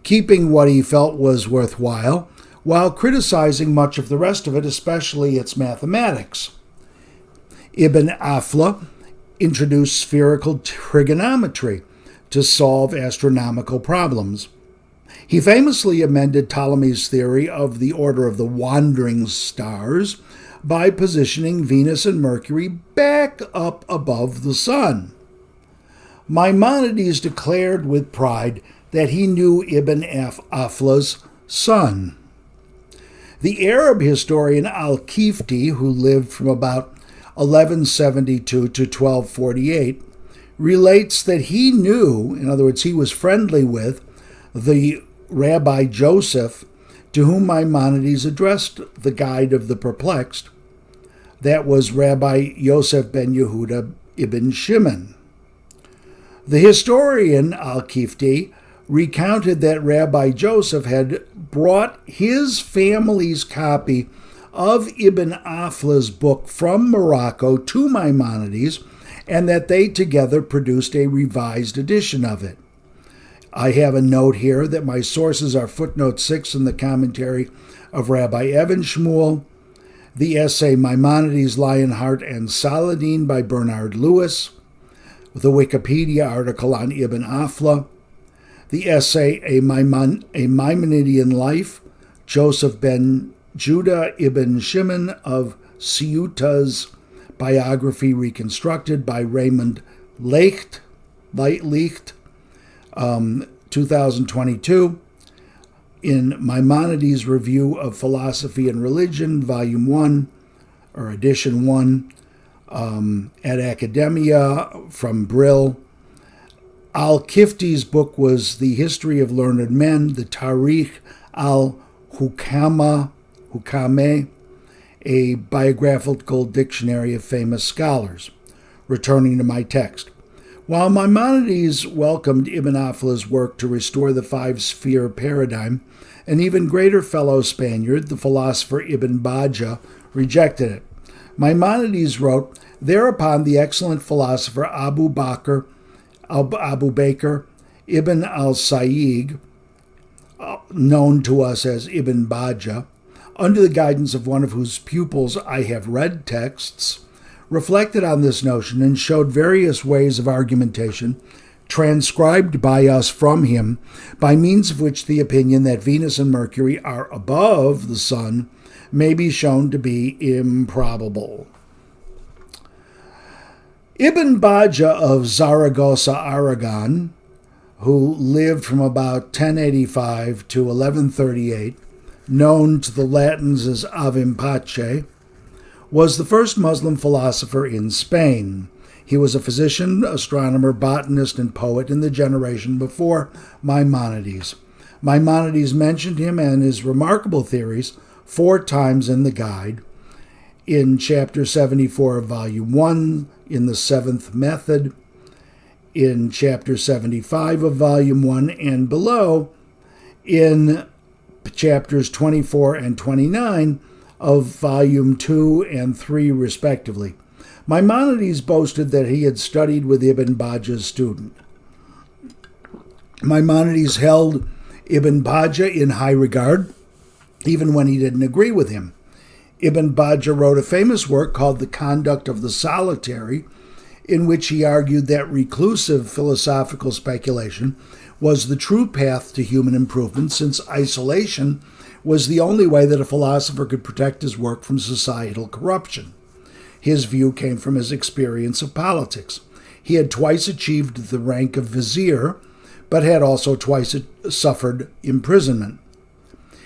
keeping what he felt was worthwhile, while criticizing much of the rest of it, especially its mathematics. Ibn Afla introduced spherical trigonometry to solve astronomical problems. He famously amended Ptolemy's theory of the order of the wandering stars by positioning Venus and Mercury back up above the sun. Maimonides declared with pride that he knew Ibn Afla's son. The Arab historian Al-Kifti, who lived from about 1172 to 1248, relates that he knew, in other words, he was friendly with, the Rabbi Joseph, to whom Maimonides addressed the Guide of the Perplexed. That was Rabbi Yosef ben Yehuda ibn Shimon. The historian Al-Kifti recounted that Rabbi Joseph had brought his family's copy of Ibn Afla's book from Morocco to Maimonides, and that they together produced a revised edition of it. I have a note here that my sources are footnote 6 in the commentary of Rabbi Evan Shmuel, the essay Maimonides, Lionheart, and Saladin by Bernard Lewis, the Wikipedia article on Ibn Afla, the essay A Maimonidean Life, Joseph ben Judah ibn Shimon of Ceuta's biography reconstructed by Raymond Leicht, 2022, in Maimonides' Review of Philosophy and Religion, Volume 1, or Edition 1, at Academia from Brill. Al-Kifti's book was The History of Learned Men, the Tarikh al-Hukame, a biographical dictionary of famous scholars. Returning to my text. While Maimonides welcomed Ibn Afla's work to restore the five-sphere paradigm, an even greater fellow Spaniard, the philosopher Ibn Bajjah, rejected it. Maimonides wrote, thereupon the excellent philosopher Abu Bakr Ibn al-Sayyid, known to us as Ibn Bajjah, under the guidance of one of whose pupils I have read texts, reflected on this notion and showed various ways of argumentation transcribed by us from him, by means of which the opinion that Venus and Mercury are above the sun may be shown to be improbable. Ibn Bajjah of Zaragoza, Aragon, who lived from about 1085 to 1138, known to the Latins as Avim Pace, was the first Muslim philosopher in Spain. He was a physician, astronomer, botanist, and poet in the generation before Maimonides. Maimonides mentioned him and his remarkable theories 4 times in the Guide, in Chapter 74 of Volume 1, in the 7th Method, in Chapter 75 of Volume 1, and below in Chapters 24 and 29 of Volume 2 and 3, respectively. Maimonides boasted that he had studied with Ibn Bajjah's student. Maimonides held Ibn Bajjah in high regard, even when he didn't agree with him. Ibn Bajjah wrote a famous work called The Conduct of the Solitary, in which he argued that reclusive philosophical speculation was the true path to human improvement, since isolation was the only way that a philosopher could protect his work from societal corruption. His view came from his experience of politics. He had twice achieved the rank of vizier, but had also twice suffered imprisonment.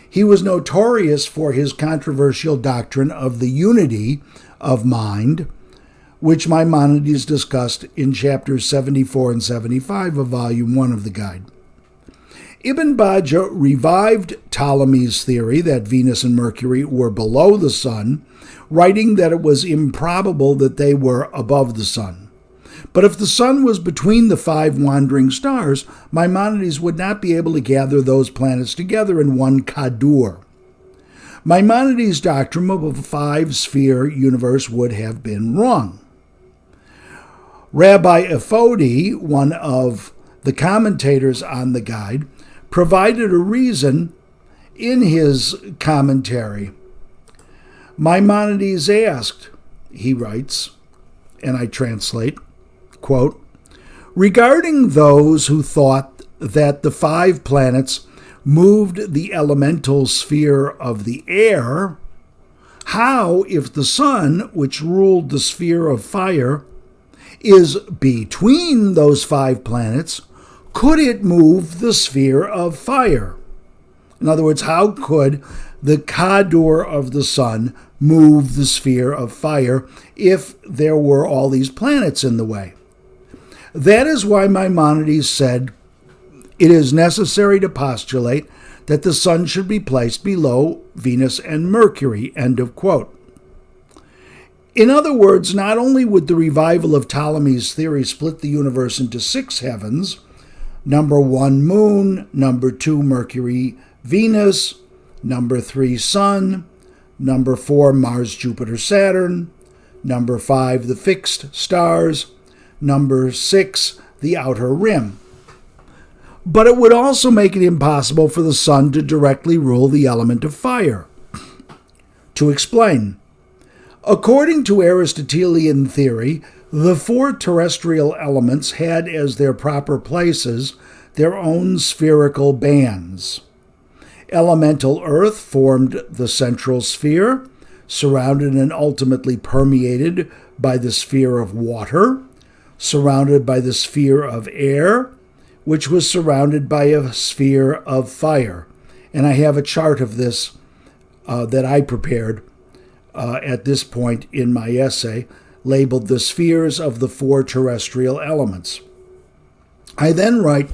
He was notorious for his controversial doctrine of the unity of mind, which Maimonides discussed in chapters 74 and 75 of Volume 1 of the Guide. Ibn Bajjah revived Ptolemy's theory that Venus and Mercury were below the sun, writing that it was improbable that they were above the sun. But if the sun was between the 5 wandering stars, Maimonides would not be able to gather those planets together in one kadur. Maimonides' doctrine of a 5-sphere universe would have been wrong. Rabbi Ephodi, one of the commentators on the Guide, provided a reason in his commentary. Maimonides asked, he writes, and I translate, quote, regarding those who thought that the 5 planets moved the elemental sphere of the air, how, if the sun, which ruled the sphere of fire, is between those 5 planets, could it move the sphere of fire? In other words, how could the kadur of the sun move the sphere of fire if there were all these planets in the way? That is why Maimonides said it is necessary to postulate that the sun should be placed below Venus and Mercury, end of quote. In other words, not only would the revival of Ptolemy's theory split the universe into 6 heavens, number 1 moon, number 2 Mercury, Venus, number 3 sun, number 4 Mars, Jupiter, Saturn, number 5 the fixed stars, number 6 the outer rim. But it would also make it impossible for the sun to directly rule the element of fire. To explain, according to Aristotelian theory, the 4 terrestrial elements had as their proper places their own spherical bands. Elemental earth formed the central sphere, surrounded and ultimately permeated by the sphere of water, surrounded by the sphere of air, which was surrounded by a sphere of fire. And I have a chart of this that I prepared at this point in my essay, labeled The Spheres of the 4 Terrestrial Elements. I then write,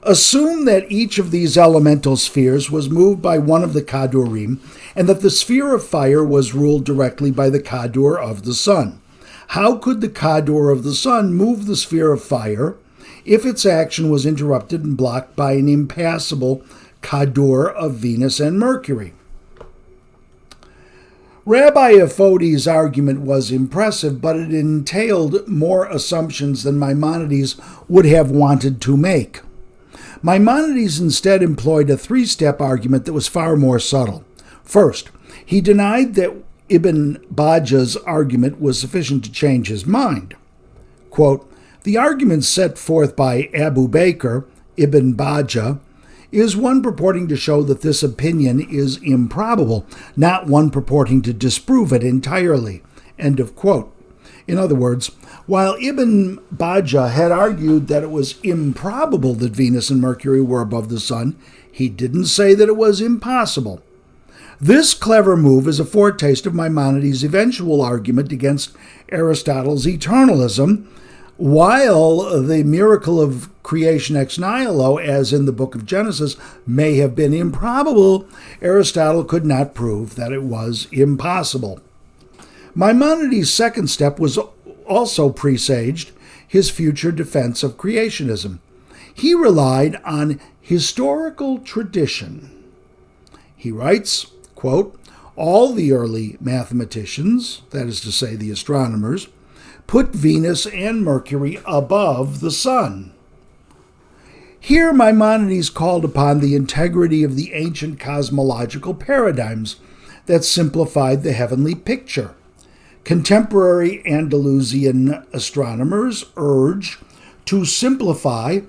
assume that each of these elemental spheres was moved by one of the kadurim, and that the sphere of fire was ruled directly by the kadur of the sun. How could the kadur of the sun move the sphere of fire if its action was interrupted and blocked by an impassable kadur of Venus and Mercury? Rabbi Ephodi's argument was impressive, but it entailed more assumptions than Maimonides would have wanted to make. Maimonides instead employed a 3-step argument that was far more subtle. First, he denied that Ibn Bajjah's argument was sufficient to change his mind. Quote, the argument set forth by Abu Bakr, Ibn Bajjah, is one purporting to show that this opinion is improbable, not one purporting to disprove it entirely. End of quote. In other words, while Ibn Bajjah had argued that it was improbable that Venus and Mercury were above the sun, he didn't say that it was impossible. This clever move is a foretaste of Maimonides' eventual argument against Aristotle's eternalism. While the miracle of creation ex nihilo, as in the book of Genesis, may have been improbable, Aristotle could not prove that it was impossible. Maimonides' second step was also presaged his future defense of creationism. He relied on historical tradition. He writes, quote, all the early mathematicians, that is to say the astronomers, put Venus and Mercury above the sun. Here Maimonides called upon the integrity of the ancient cosmological paradigms that simplified the heavenly picture. Contemporary Andalusian astronomers' urge to simplify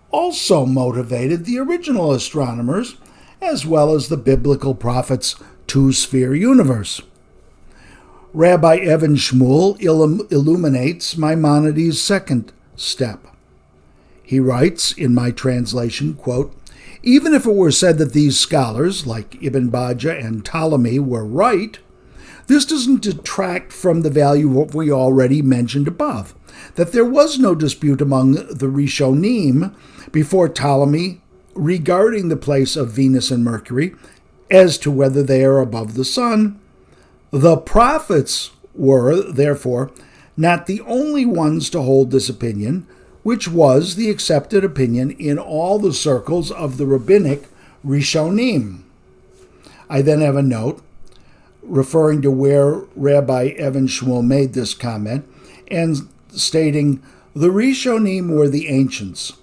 also motivated the original astronomers, as well as the biblical prophets' two-sphere universe. Rabbi Evan Shmuel illuminates Maimonides' second step. He writes, in my translation, quote, "Even if it were said that these scholars, like Ibn Bajjah and Ptolemy, were right, this doesn't detract from the value of what we already mentioned above, that there was no dispute among the Rishonim before Ptolemy regarding the place of Venus and Mercury as to whether they are above the sun. The prophets were, therefore, not the only ones to hold this opinion, which was the accepted opinion in all the circles of the rabbinic Rishonim." I then have a note referring to where Rabbi Evan Shmuel made this comment and stating, "The Rishonim were the ancients.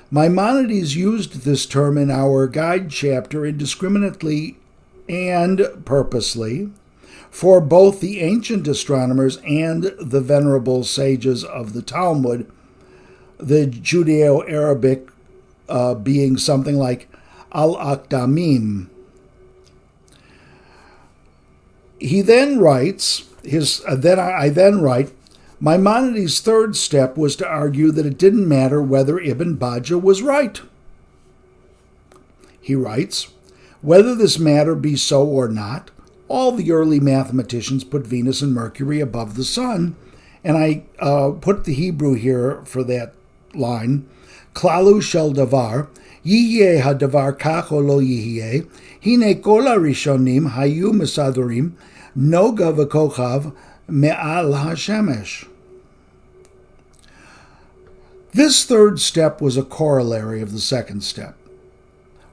Maimonides used this term in our guide chapter indiscriminately and purposely for both the ancient astronomers and the venerable sages of the Talmud, the Judeo-Arabic being something like al-Aqdamim." He then writes, I then write, Maimonides' third step was to argue that it didn't matter whether Ibn Bajjah was right. He writes, "Whether this matter be so or not, all the early mathematicians put Venus and Mercury above the sun," and I put the Hebrew here for that line, "Klalu shel davar, yihyeh hadavar kach o lo yihyeh, hine kol harishonim hayu mesadorim, noga v'kochav me'al hashemesh." This third step was a corollary of the second step.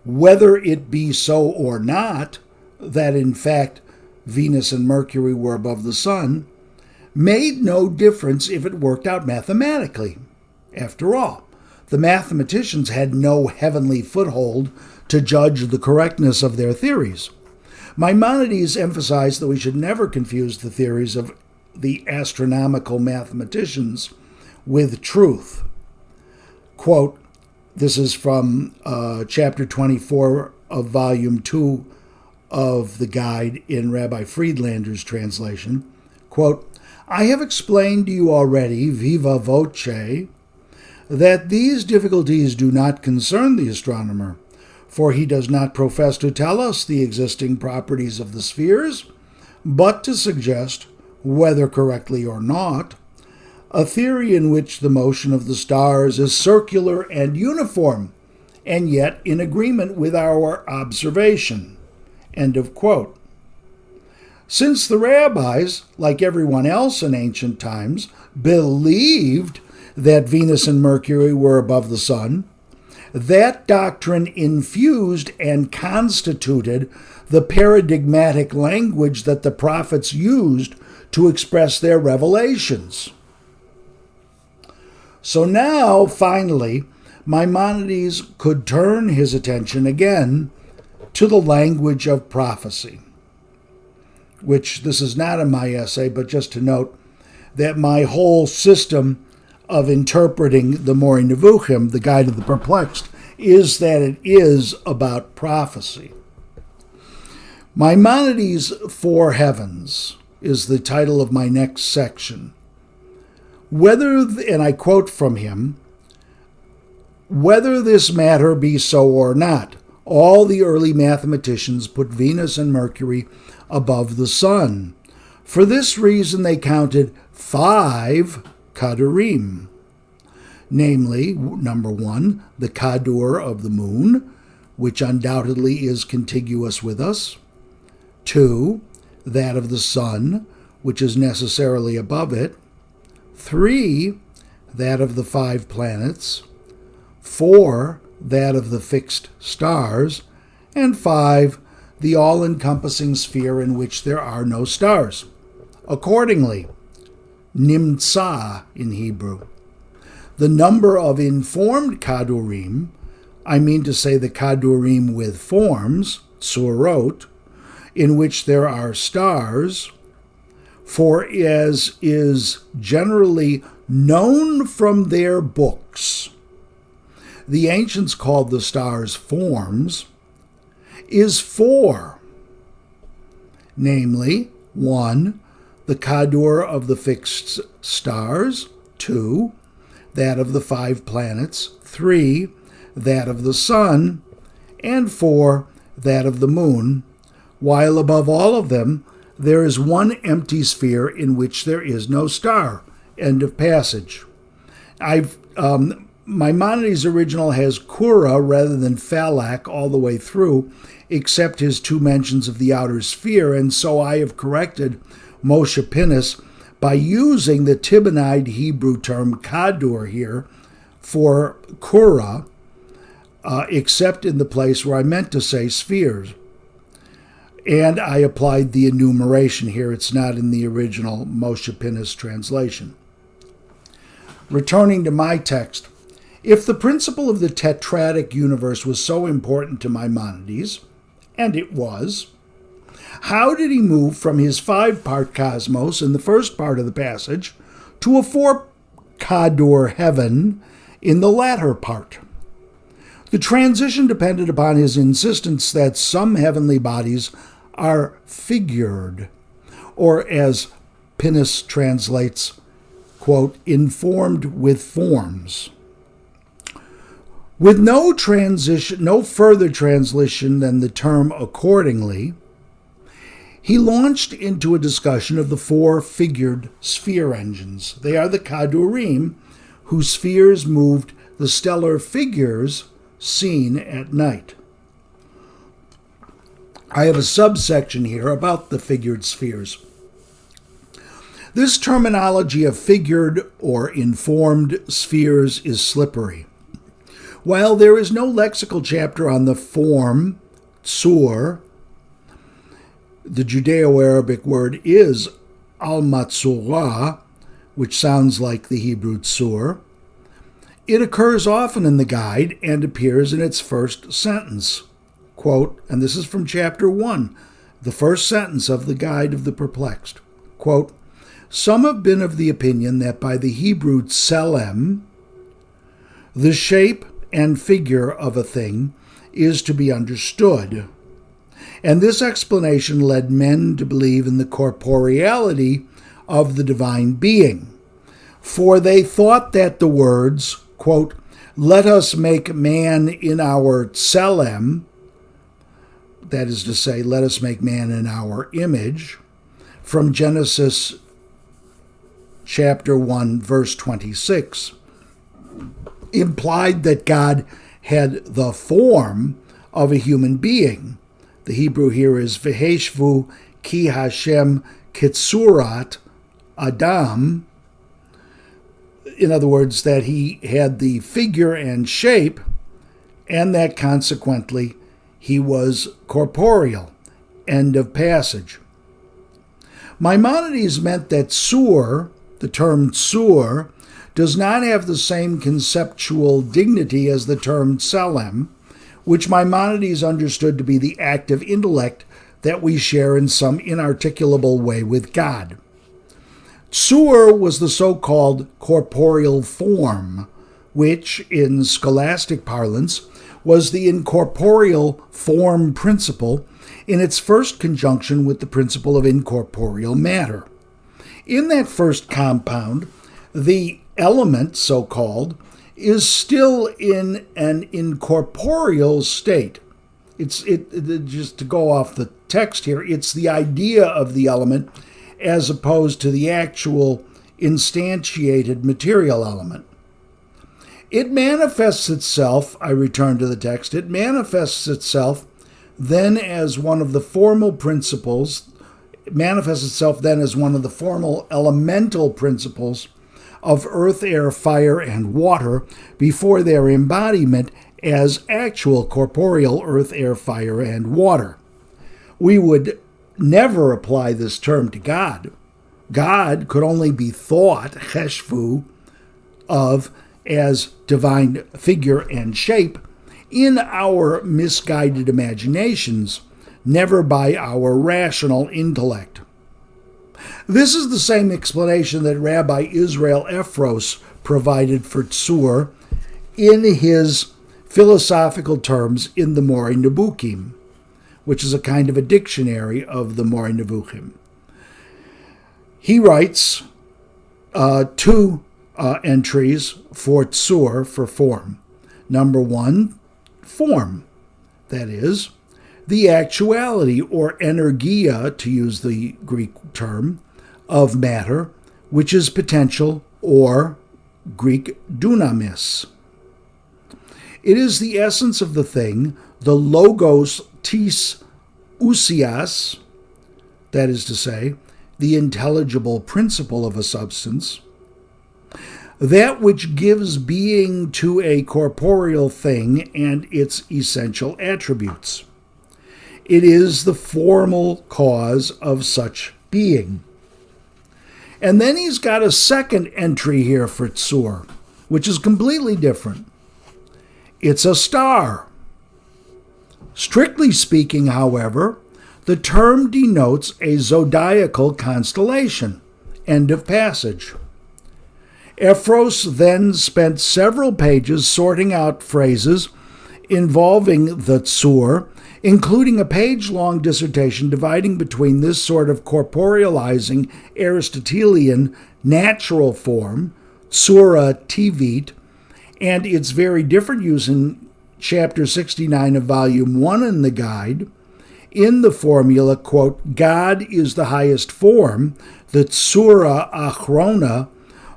Whether it be so or not, that in fact Venus and Mercury were above the sun, made no difference if it worked out mathematically. After all, the mathematicians had no heavenly foothold to judge the correctness of their theories. Maimonides emphasized that we should never confuse the theories of the astronomical mathematicians with truth. Quote, this is from chapter 24 of volume 2 of the guide in Rabbi Friedlander's translation. Quote, "I have explained to you already, viva voce, that these difficulties do not concern the astronomer, for he does not profess to tell us the existing properties of the spheres, but to suggest, whether correctly or not, a theory in which the motion of the stars is circular and uniform, and yet in agreement with our observation." End of quote. Since the rabbis, like everyone else in ancient times, believed that Venus and Mercury were above the sun, that doctrine infused and constituted the paradigmatic language that the prophets used to express their revelations. So now, finally, Maimonides could turn his attention again to the language of prophecy, which this is not in my essay, but just to note that my whole system of interpreting the Moreh Nevuchim, the Guide of the Perplexed, is that it is about prophecy. Maimonides Four Heavens is the title of my next section. And I quote from him, "Whether this matter be so or not, all the early mathematicians put Venus and Mercury above the sun. For this reason they counted 5 kadurim, namely, number 1, the kadur of the moon, which undoubtedly is contiguous with us, 2, that of the sun, which is necessarily above it, 3, that of the 5 planets, 4, that of the fixed stars, and 5, the all-encompassing sphere in which there are no stars. Accordingly, nimtza in Hebrew, the number of informed kadurim, I mean to say the kadurim with forms, tsurot, in which there are stars, For as is generally known from their books, the ancients called the stars forms, is four, namely, 1, the cador of the fixed stars, 2, that of the 5 planets, 3, that of the sun, and 4, that of the moon, while above all of them there is one empty sphere in which there is no star. End of passage. Maimonides' original has Kura rather than Phalak all the way through, except his 2 mentions of the outer sphere, and so I have corrected Moshe Pinnis by using the Tibonide Hebrew term kador here for Kura, except in the place where I meant to say spheres. And I applied the enumeration here. It's not in the original Moshe Pinnis translation. Returning to my text, if the principle of the tetradic universe was so important to Maimonides, and it was, how did he move from his 5-part cosmos in the first part of the passage to a 4-cador heaven in the latter part? The transition depended upon his insistence that some heavenly bodies are figured, or as Pinnis translates, quote, informed with forms. With no further translation than the term accordingly, he launched into a discussion of the 4 figured sphere engines. They are the kadurim, whose spheres moved the stellar figures seen at night. I have a subsection here about the figured spheres. This terminology of figured or informed spheres is slippery. While there is no lexical chapter on the form, tsur, the Judeo-Arabic word is al-matzurah, which sounds like the Hebrew tsur. It occurs often in the guide and appears in its first sentence. Quote, and this is from chapter 1, the first sentence of the Guide of the Perplexed. Quote, some have been of the opinion that by the Hebrew tselem, the shape and figure of a thing is to be understood. And this explanation led men to believe in the corporeality of the divine being. For they thought that the words, quote, let us make man in our tselem, that is to say, let us make man in our image, from Genesis chapter 1, verse 26, implied that God had the form of a human being. The Hebrew here is Veheshvu ki Hashem kitsurat Adam. In other words, that he had the figure and shape, and that consequently he was corporeal. End of passage. Maimonides meant that tsur, the term tsur, does not have the same conceptual dignity as the term tselem, which Maimonides understood to be the active intellect that we share in some inarticulable way with God. Tsur was the so-called corporeal form, which, in scholastic parlance, was the incorporeal form principle in its first conjunction with the principle of incorporeal matter. In that first compound, the element, so-called, is still in an incorporeal state. Just to go off the text here, it's the idea of the element as opposed to the actual instantiated material element. It manifests itself, I return to the text, it manifests itself then as one of the formal principles, it manifests itself then as one of the formal elemental principles of earth, air, fire, and water before their embodiment as actual corporeal earth, air, fire, and water. We would never apply this term to God. God could only be thought, cheshvu, of as divine figure and shape in our misguided imaginations, never by our rational intellect. This is the same explanation that Rabbi Israel Ephros provided for Tsur in his philosophical terms in the Moreh Nevuchim, which is a kind of a dictionary of the Moreh Nevuchim. He writes two entries for Tsur for form. Number one, form, that is, the actuality or energia, to use the Greek term, of matter, which is potential, or Greek dunamis. It is the essence of the thing, the logos tis ousias, that is to say, the intelligible principle of a substance, that which gives being to a corporeal thing and its essential attributes. It is the formal cause of such being. And then he's got a second entry here for Tsur, which is completely different. It's a star. Strictly speaking, however, the term denotes a zodiacal constellation. End of passage. Ephros then spent several pages sorting out phrases involving the Tsur, including a page-long dissertation dividing between this sort of corporealizing Aristotelian natural form, Tsura Tivit, and its very different use in chapter 69 of volume 1 in the guide, in the formula, quote, God is the highest form, the Tsura Achrona,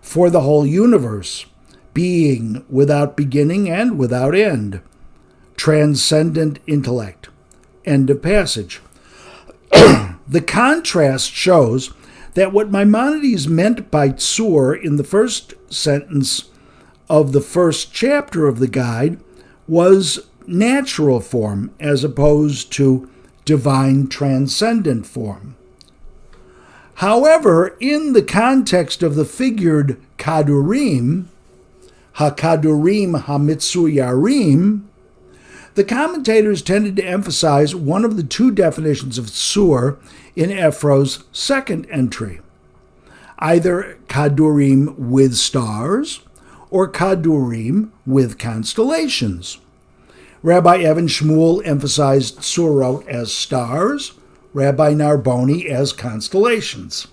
for the whole universe, being without beginning and without end, transcendent intellect. End of passage. The contrast shows that what Maimonides meant by Tsur in the first sentence of the first chapter of the guide was natural form as opposed to divine transcendent form. However, in the context of the figured kadurim, hakadurim hamitsuyarim, the commentators tended to emphasize one of the two definitions of Tsur in Ephros' second entry, either kadurim with stars or kadurim with constellations. Rabbi Evan Shmuel emphasized Tsurot as stars, Rabbi Narboni as constellations.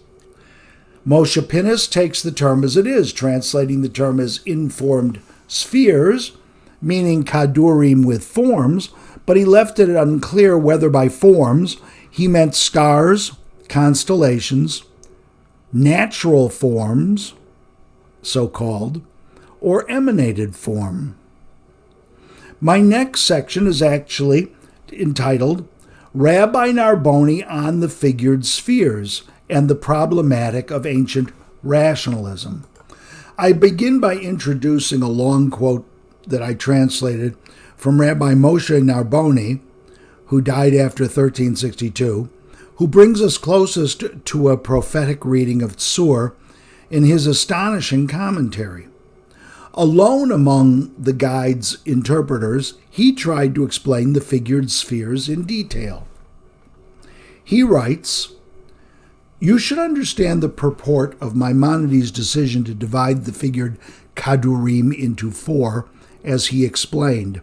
Moshe Pinnis takes the term as it is, translating the term as informed spheres, meaning kadurim with forms, but he left it unclear whether by forms he meant stars, constellations, natural forms, so-called, or emanated form. My next section is actually entitled Rabbi Narboni on the Figured Spheres and the Problematic of Ancient Rationalism. I begin by introducing a long quote that I translated from Rabbi Moshe Narboni, who died after 1362, who brings us closest to a prophetic reading of Tsur in his astonishing commentary. Alone among the guide's interpreters, he tried to explain the figured spheres in detail. He writes, "You should understand the purport of Maimonides' decision to divide the figured kadurim into four, as he explained."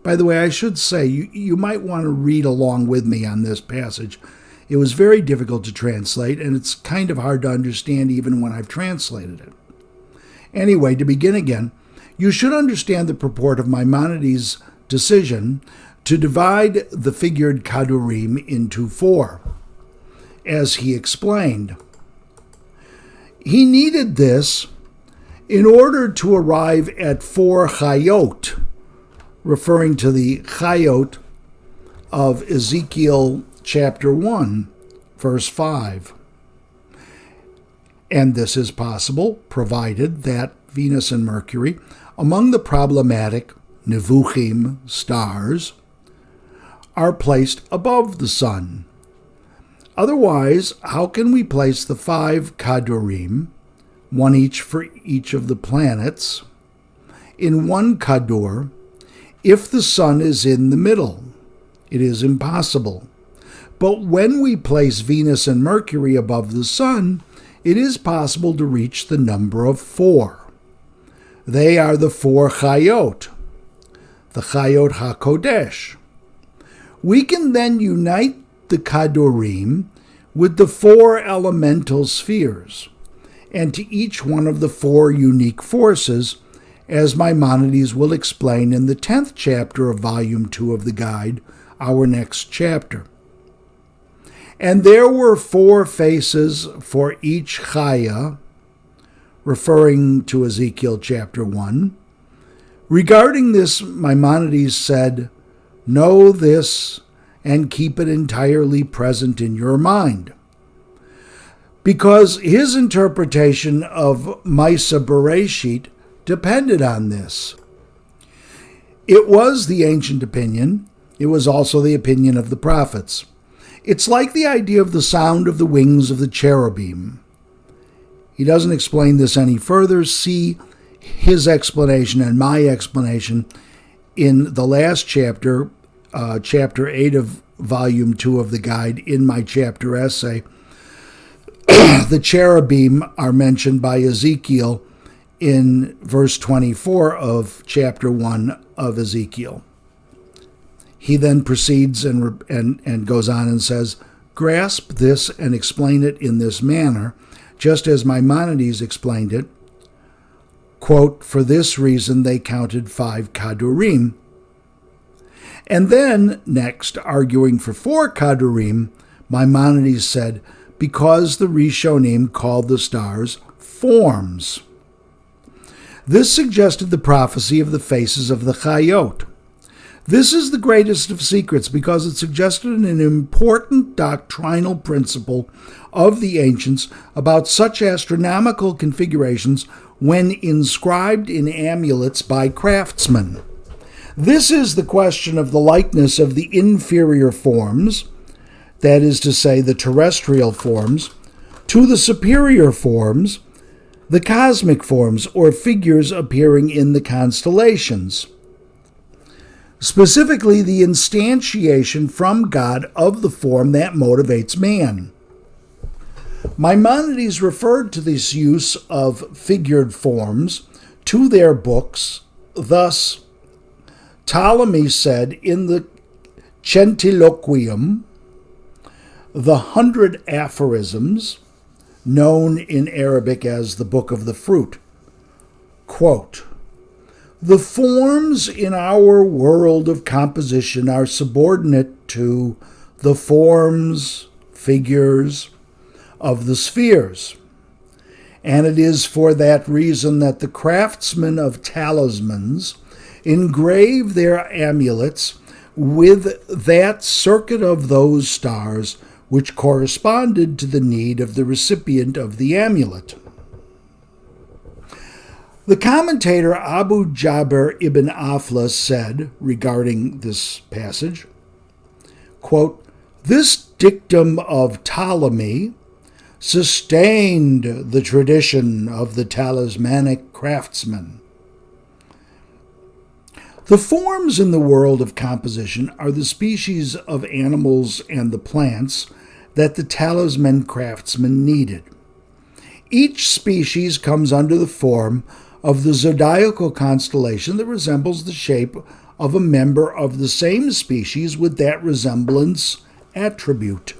By the way, I should say, you might want to read along with me on this passage. It was very difficult to translate, and it's kind of hard to understand even when I've translated it. Anyway, to begin again, you should understand the purport of Maimonides' decision to divide the figured kadurim into four, as he explained. He needed this in order to arrive at four chayot, referring to the chayot of Ezekiel chapter 1, verse 5. And this is possible, provided that Venus and Mercury, among the problematic nevuchim stars, are placed above the sun. Otherwise, how can we place the five kadurim, one each for each of the planets, in one kadur if the sun is in the middle? It is impossible. But when we place Venus and Mercury above the Sun, it is possible to reach the number of 4. They are the 4 Chayot, the Chayot HaKodesh. We can then unite the Kadorim with the 4 elemental spheres, and to each one of the 4 unique forces, as Maimonides will explain in the 10th chapter of Volume 2 of the Guide, our next chapter. And there were 4 faces for each Chaya, referring to Ezekiel chapter 1. Regarding this, Maimonides said, "Know this and keep it entirely present in your mind," because his interpretation of Maisa Bereshit depended on this. It was the ancient opinion. It was also the opinion of the prophets. It's like the idea of the sound of the wings of the cherubim. He doesn't explain this any further. See his explanation and my explanation in the last chapter, chapter 8 of Volume 2 of the Guide, in my chapter essay. The cherubim are mentioned by Ezekiel in verse 24 of chapter 1 of Ezekiel. He then proceeds and goes on and says, "Grasp this and explain it in this manner, just as Maimonides explained it." Quote, "For this reason they counted 5 Kadorim." And then, next, arguing for 4 Kadorim, Maimonides said, because the Rishonim called the stars forms. This suggested the prophecy of the faces of the Chayot. This is the greatest of secrets because it suggested an important doctrinal principle of the ancients about such astronomical configurations when inscribed in amulets by craftsmen. This is the question of the likeness of the inferior forms, that is to say, the terrestrial forms, to the superior forms, the cosmic forms, or figures appearing in the constellations. Specifically, the instantiation from God of the form that motivates man. Maimonides referred to this use of figured forms to their books. Thus, Ptolemy said in the Centiloquium, the 100 Aphorisms, known in Arabic as the Book of the Fruit, quote, "The forms in our world of composition are subordinate to the forms, figures, of the spheres, and it is for that reason that the craftsmen of talismans engrave their amulets with that circuit of those stars which corresponded to the need of the recipient of the amulet." The commentator Abu Jabir ibn Afla said regarding this passage, quote, "This dictum of Ptolemy sustained the tradition of the talismanic craftsmen." The forms in the world of composition are the species of animals and the plants that the talisman craftsmen needed. Each species comes under the form of the zodiacal constellation that resembles the shape of a member of the same species with that resemblance attribute.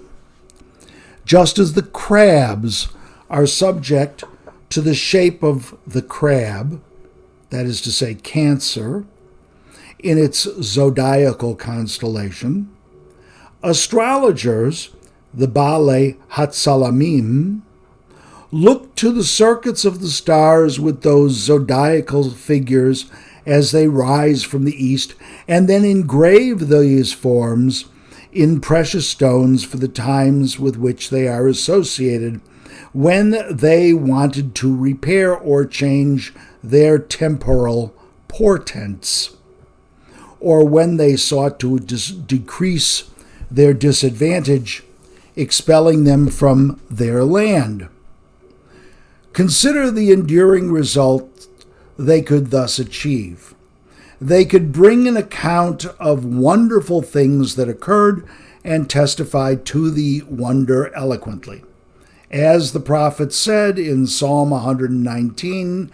Just as the crabs are subject to the shape of the crab, that is to say, Cancer, in its zodiacal constellation, astrologers, the Baalei Hatsalamim, look to the circuits of the stars with those zodiacal figures as they rise from the east, and then engrave these forms in precious stones for the times with which they are associated, when they wanted to repair or change their temporal portents, or when they sought to decrease their disadvantage, expelling them from their land. Consider the enduring result they could thus achieve. They could bring an account of wonderful things that occurred and testified to the wonder eloquently. As the prophet said in Psalm 119,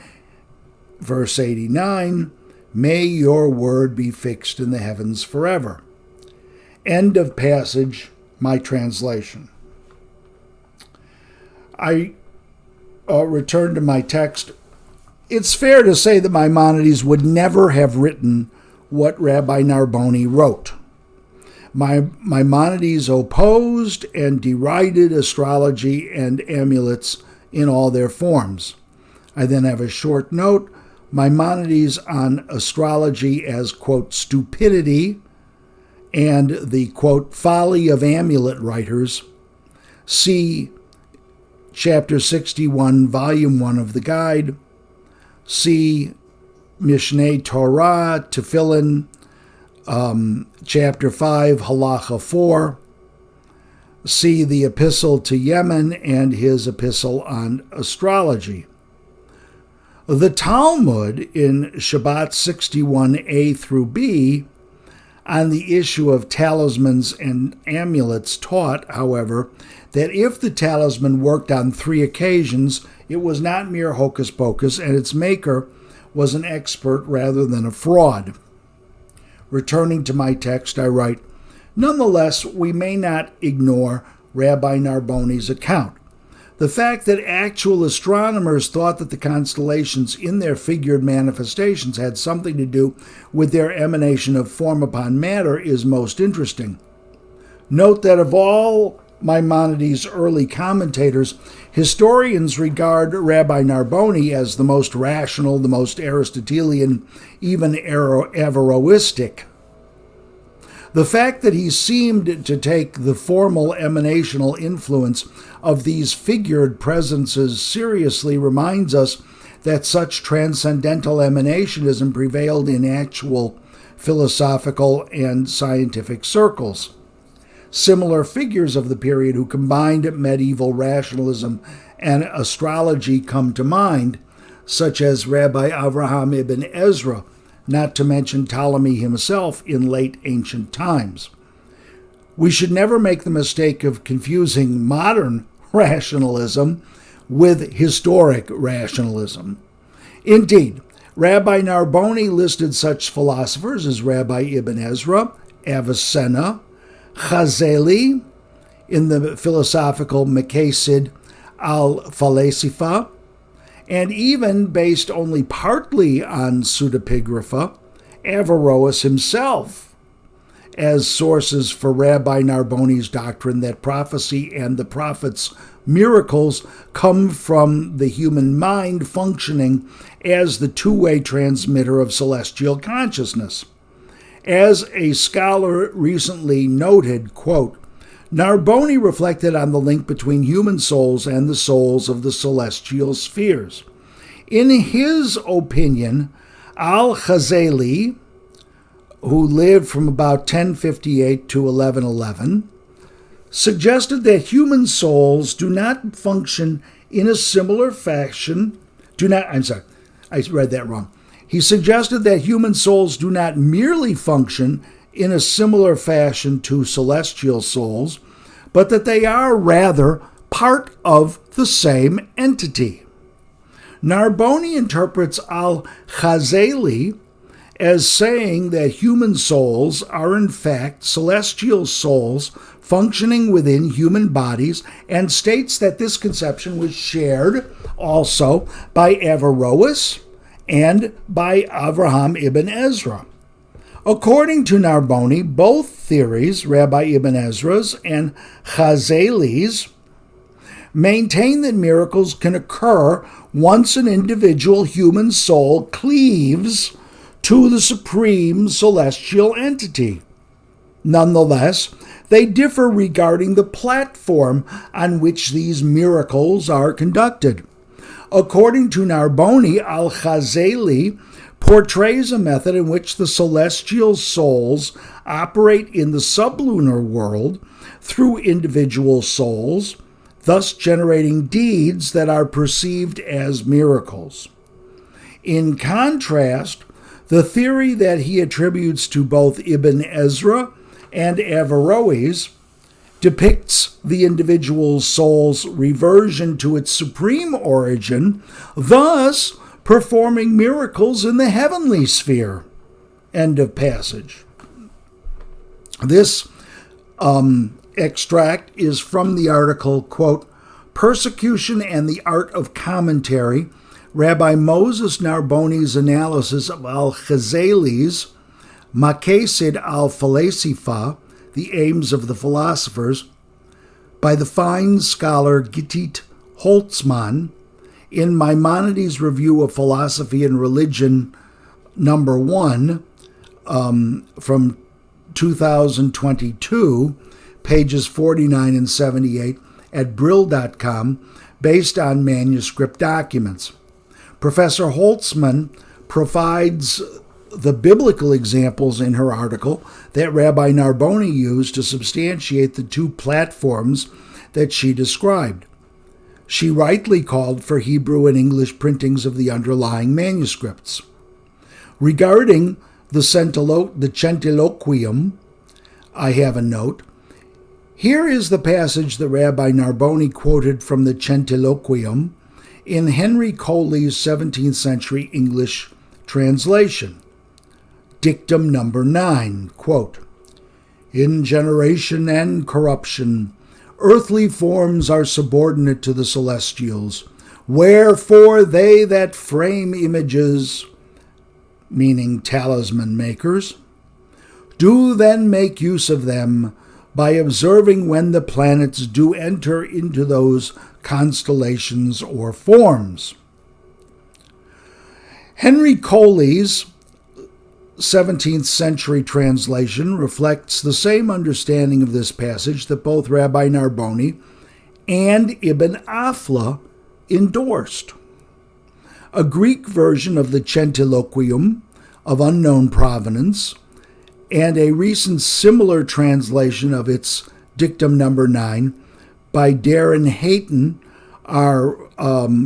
verse 89, "May your word be fixed in the heavens forever." End of passage, my translation. I return to my text. It's fair to say that Maimonides would never have written what Rabbi Narboni wrote. Maimonides opposed and derided astrology and amulets in all their forms. I then have a short note. Maimonides on astrology as, quote, stupidity and the, quote, folly of amulet writers. See Chapter 61, Volume 1 of the Guide. See Mishneh Torah, Tefillin, Chapter 5, Halacha 4. See the Epistle to Yemen and his Epistle on Astrology. The Talmud in Shabbat 61a through b on the issue of talismans and amulets taught, however, that if the talisman worked on 3 occasions, it was not mere hocus pocus, and its maker was an expert rather than a fraud. Returning to my text, I write, "Nonetheless, we may not ignore Rabbi Narboni's account. The fact that actual astronomers thought that the constellations in their figured manifestations had something to do with their emanation of form upon matter is most interesting. Note that of all Maimonides' early commentators, historians regard Rabbi Narboni as the most rational, the most Aristotelian, even Averroistic. The fact that he seemed to take the formal emanational influence of these figured presences seriously reminds us that such transcendental emanationism prevailed in actual philosophical and scientific circles. Similar figures of the period who combined medieval rationalism and astrology come to mind, such as Rabbi Avraham ibn Ezra, not to mention Ptolemy himself in late ancient times. We should never make the mistake of confusing modern rationalism with historic rationalism. Indeed, Rabbi Narboni listed such philosophers as Rabbi Ibn Ezra, Avicenna, Ghazali in the philosophical Maqasid al-Falasifa, and even based only partly on pseudepigrapha, Averroes himself, as sources for Rabbi Narboni's doctrine that prophecy and the prophet's miracles come from the human mind functioning as the two-way transmitter of celestial consciousness. As a scholar recently noted, quote, Narboni reflected on the link between human souls and the souls of the celestial spheres. In his opinion, Al-Ghazali, who lived from about 1058 to 1111, suggested that human souls do not function in a similar fashion. I read that wrong. He suggested that human souls do not merely function in a similar fashion to celestial souls, but that they are rather part of the same entity. Narboni interprets Al-Ghazali as saying that human souls are in fact celestial souls functioning within human bodies, and states that this conception was shared also by Averroes and by Avraham ibn Ezra. According to Narboni, both theories, Rabbi Ibn Ezra's and Ghazali's, maintain that miracles can occur once an individual human soul cleaves to the supreme celestial entity. Nonetheless, they differ regarding the platform on which these miracles are conducted. According to Narboni, Al-Ghazali portrays a method in which the celestial souls operate in the sublunar world through individual souls, thus generating deeds that are perceived as miracles. In contrast, the theory that he attributes to both Ibn Ezra and Averroes depicts the individual soul's reversion to its supreme origin, thus performing miracles in the heavenly sphere. End of passage. This extract is from the article, quote, Persecution and the Art of Commentary, Rabbi Moses Narboni's analysis of Al-Ghazali's Maqasid al-Falasifa, the Aims of the Philosophers, by the fine scholar Gittit Holtzman in Maimonides' Review of Philosophy and Religion, number 1, from 2022, pages 49 and 78, at Brill.com, based on manuscript documents. Professor Holtzman provides the biblical examples in her article that Rabbi Narboni used to substantiate the two platforms that she described. She rightly called for Hebrew and English printings of the underlying manuscripts. Regarding the Centiloquium, I have a note. Here is the passage that Rabbi Narboni quoted from the Centiloquium in Henry Coley's 17th century English translation. Dictum number 9, quote, In generation and corruption, earthly forms are subordinate to the celestials, wherefore they that frame images, meaning talisman makers, do then make use of them by observing when the planets do enter into those constellations or forms. Henry Coley's 17th century translation reflects the same understanding of this passage that both Rabbi Narboni and Ibn Afla endorsed. A Greek version of the Centiloquium of unknown provenance and a recent similar translation of its dictum number 9 by Darren Hayton are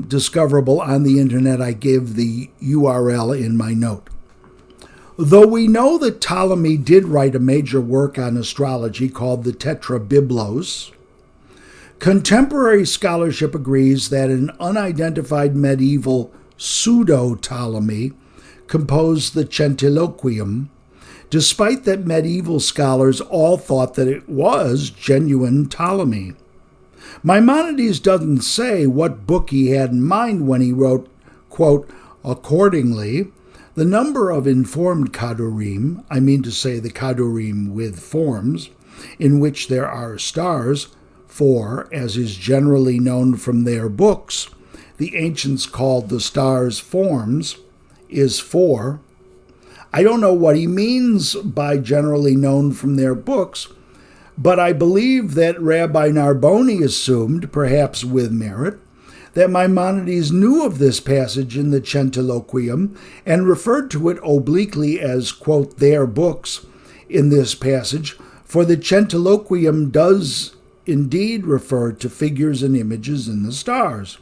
discoverable on the internet. I give the URL in my note. Though we know that Ptolemy did write a major work on astrology called the Tetrabiblos, contemporary scholarship agrees that an unidentified medieval pseudo-Ptolemy composed the Centiloquium, despite that medieval scholars all thought that it was genuine Ptolemy. Maimonides doesn't say what book he had in mind when he wrote, quote, Accordingly, the number of informed Kadurim, I mean to say the Kadurim with forms, in which there are stars, for, as is generally known from their books, the ancients called the stars forms, is 4. I don't know what he means by generally known from their books, but I believe that Rabbi Narboni assumed, perhaps with merit, that Maimonides knew of this passage in the Centiloquium and referred to it obliquely as, quote, their books in this passage, for the Centiloquium does indeed refer to figures and images in the stars.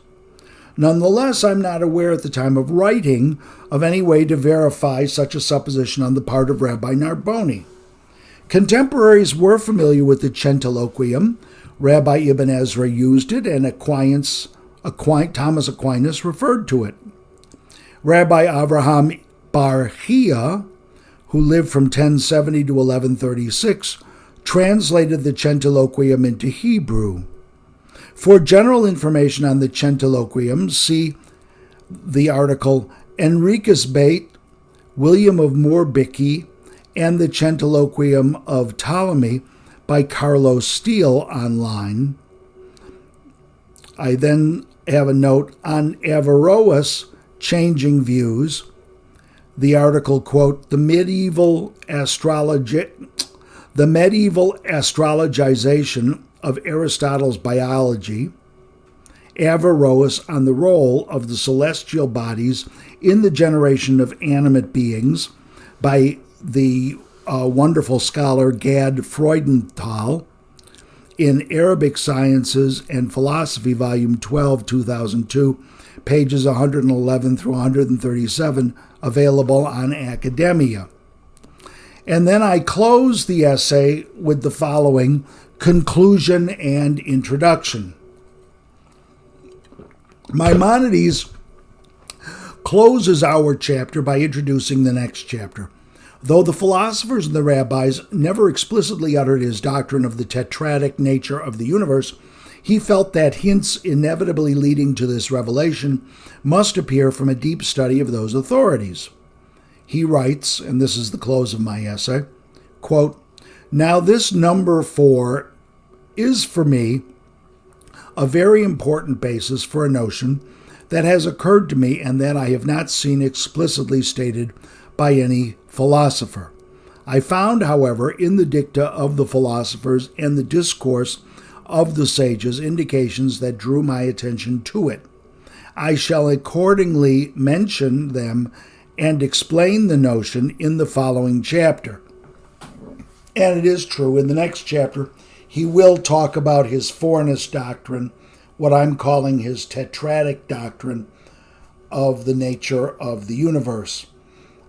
Nonetheless, I'm not aware at the time of writing of any way to verify such a supposition on the part of Rabbi Narboni. Contemporaries were familiar with the Centiloquium. Rabbi Ibn Ezra used it, and Thomas Aquinas referred to it. Rabbi Avraham Bar Chia, who lived from 1070 to 1136, translated the Centiloquium into Hebrew. For general information on the Centiloquium, see the article Enricus Bate, William of Moorbicke, and the Centiloquium of Ptolemy by Carlos Steele online. I then have a note on Averroes changing views. The article, quote, the medieval astrologization of Aristotle's biology, Averroes on the role of the celestial bodies in the generation of animate beings by the wonderful scholar Gad Freudenthal in Arabic Sciences and Philosophy, Volume 12, 2002, pages 111 through 137, available on Academia. And then I close the essay with the following conclusion and introduction. Maimonides closes our chapter by introducing the next chapter. Though the philosophers and the rabbis never explicitly uttered his doctrine of the tetradic nature of the universe, he felt that hints inevitably leading to this revelation must appear from a deep study of those authorities. He writes, and this is the close of my essay, quote, "Now this number 4 is for me a very important basis for a notion that has occurred to me and that I have not seen explicitly stated by any philosopher. I found, however, in the dicta of the philosophers and the discourse of the sages indications that drew my attention to it. I shall accordingly mention them and explain the notion in the following chapter." And it is true, in the next chapter, he will talk about his four-ness doctrine, what I'm calling his tetradic doctrine of the nature of the universe,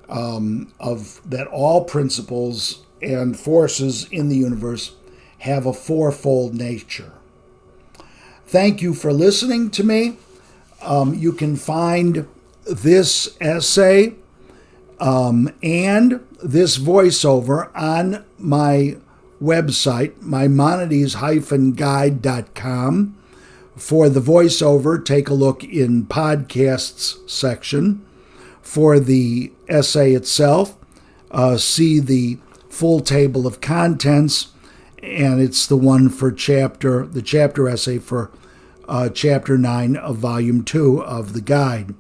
of that all principles and forces in the universe have a fourfold nature. Thank you for listening to me. You can find this essay and this voiceover on my website, Maimonides-guide.com. For the voiceover, take a look in podcasts section. For the essay itself, see the full table of contents, and it's the one for the chapter essay for Chapter 9 of Volume 2 of the guide.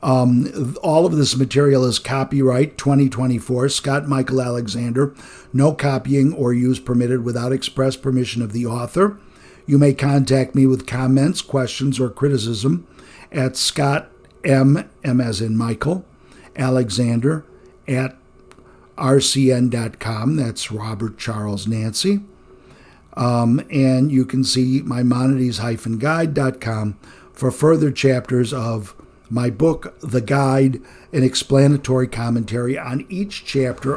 All of this material is copyright 2024, Scott Michael Alexander. No copying or use permitted without express permission of the author. You may contact me with comments, questions, or criticism at Scott M as in Michael, Alexander at rcn.com. That's Robert Charles Nancy. And you can see Maimonides-guide.com for further chapters of my book, The Guide, an explanatory commentary on each chapter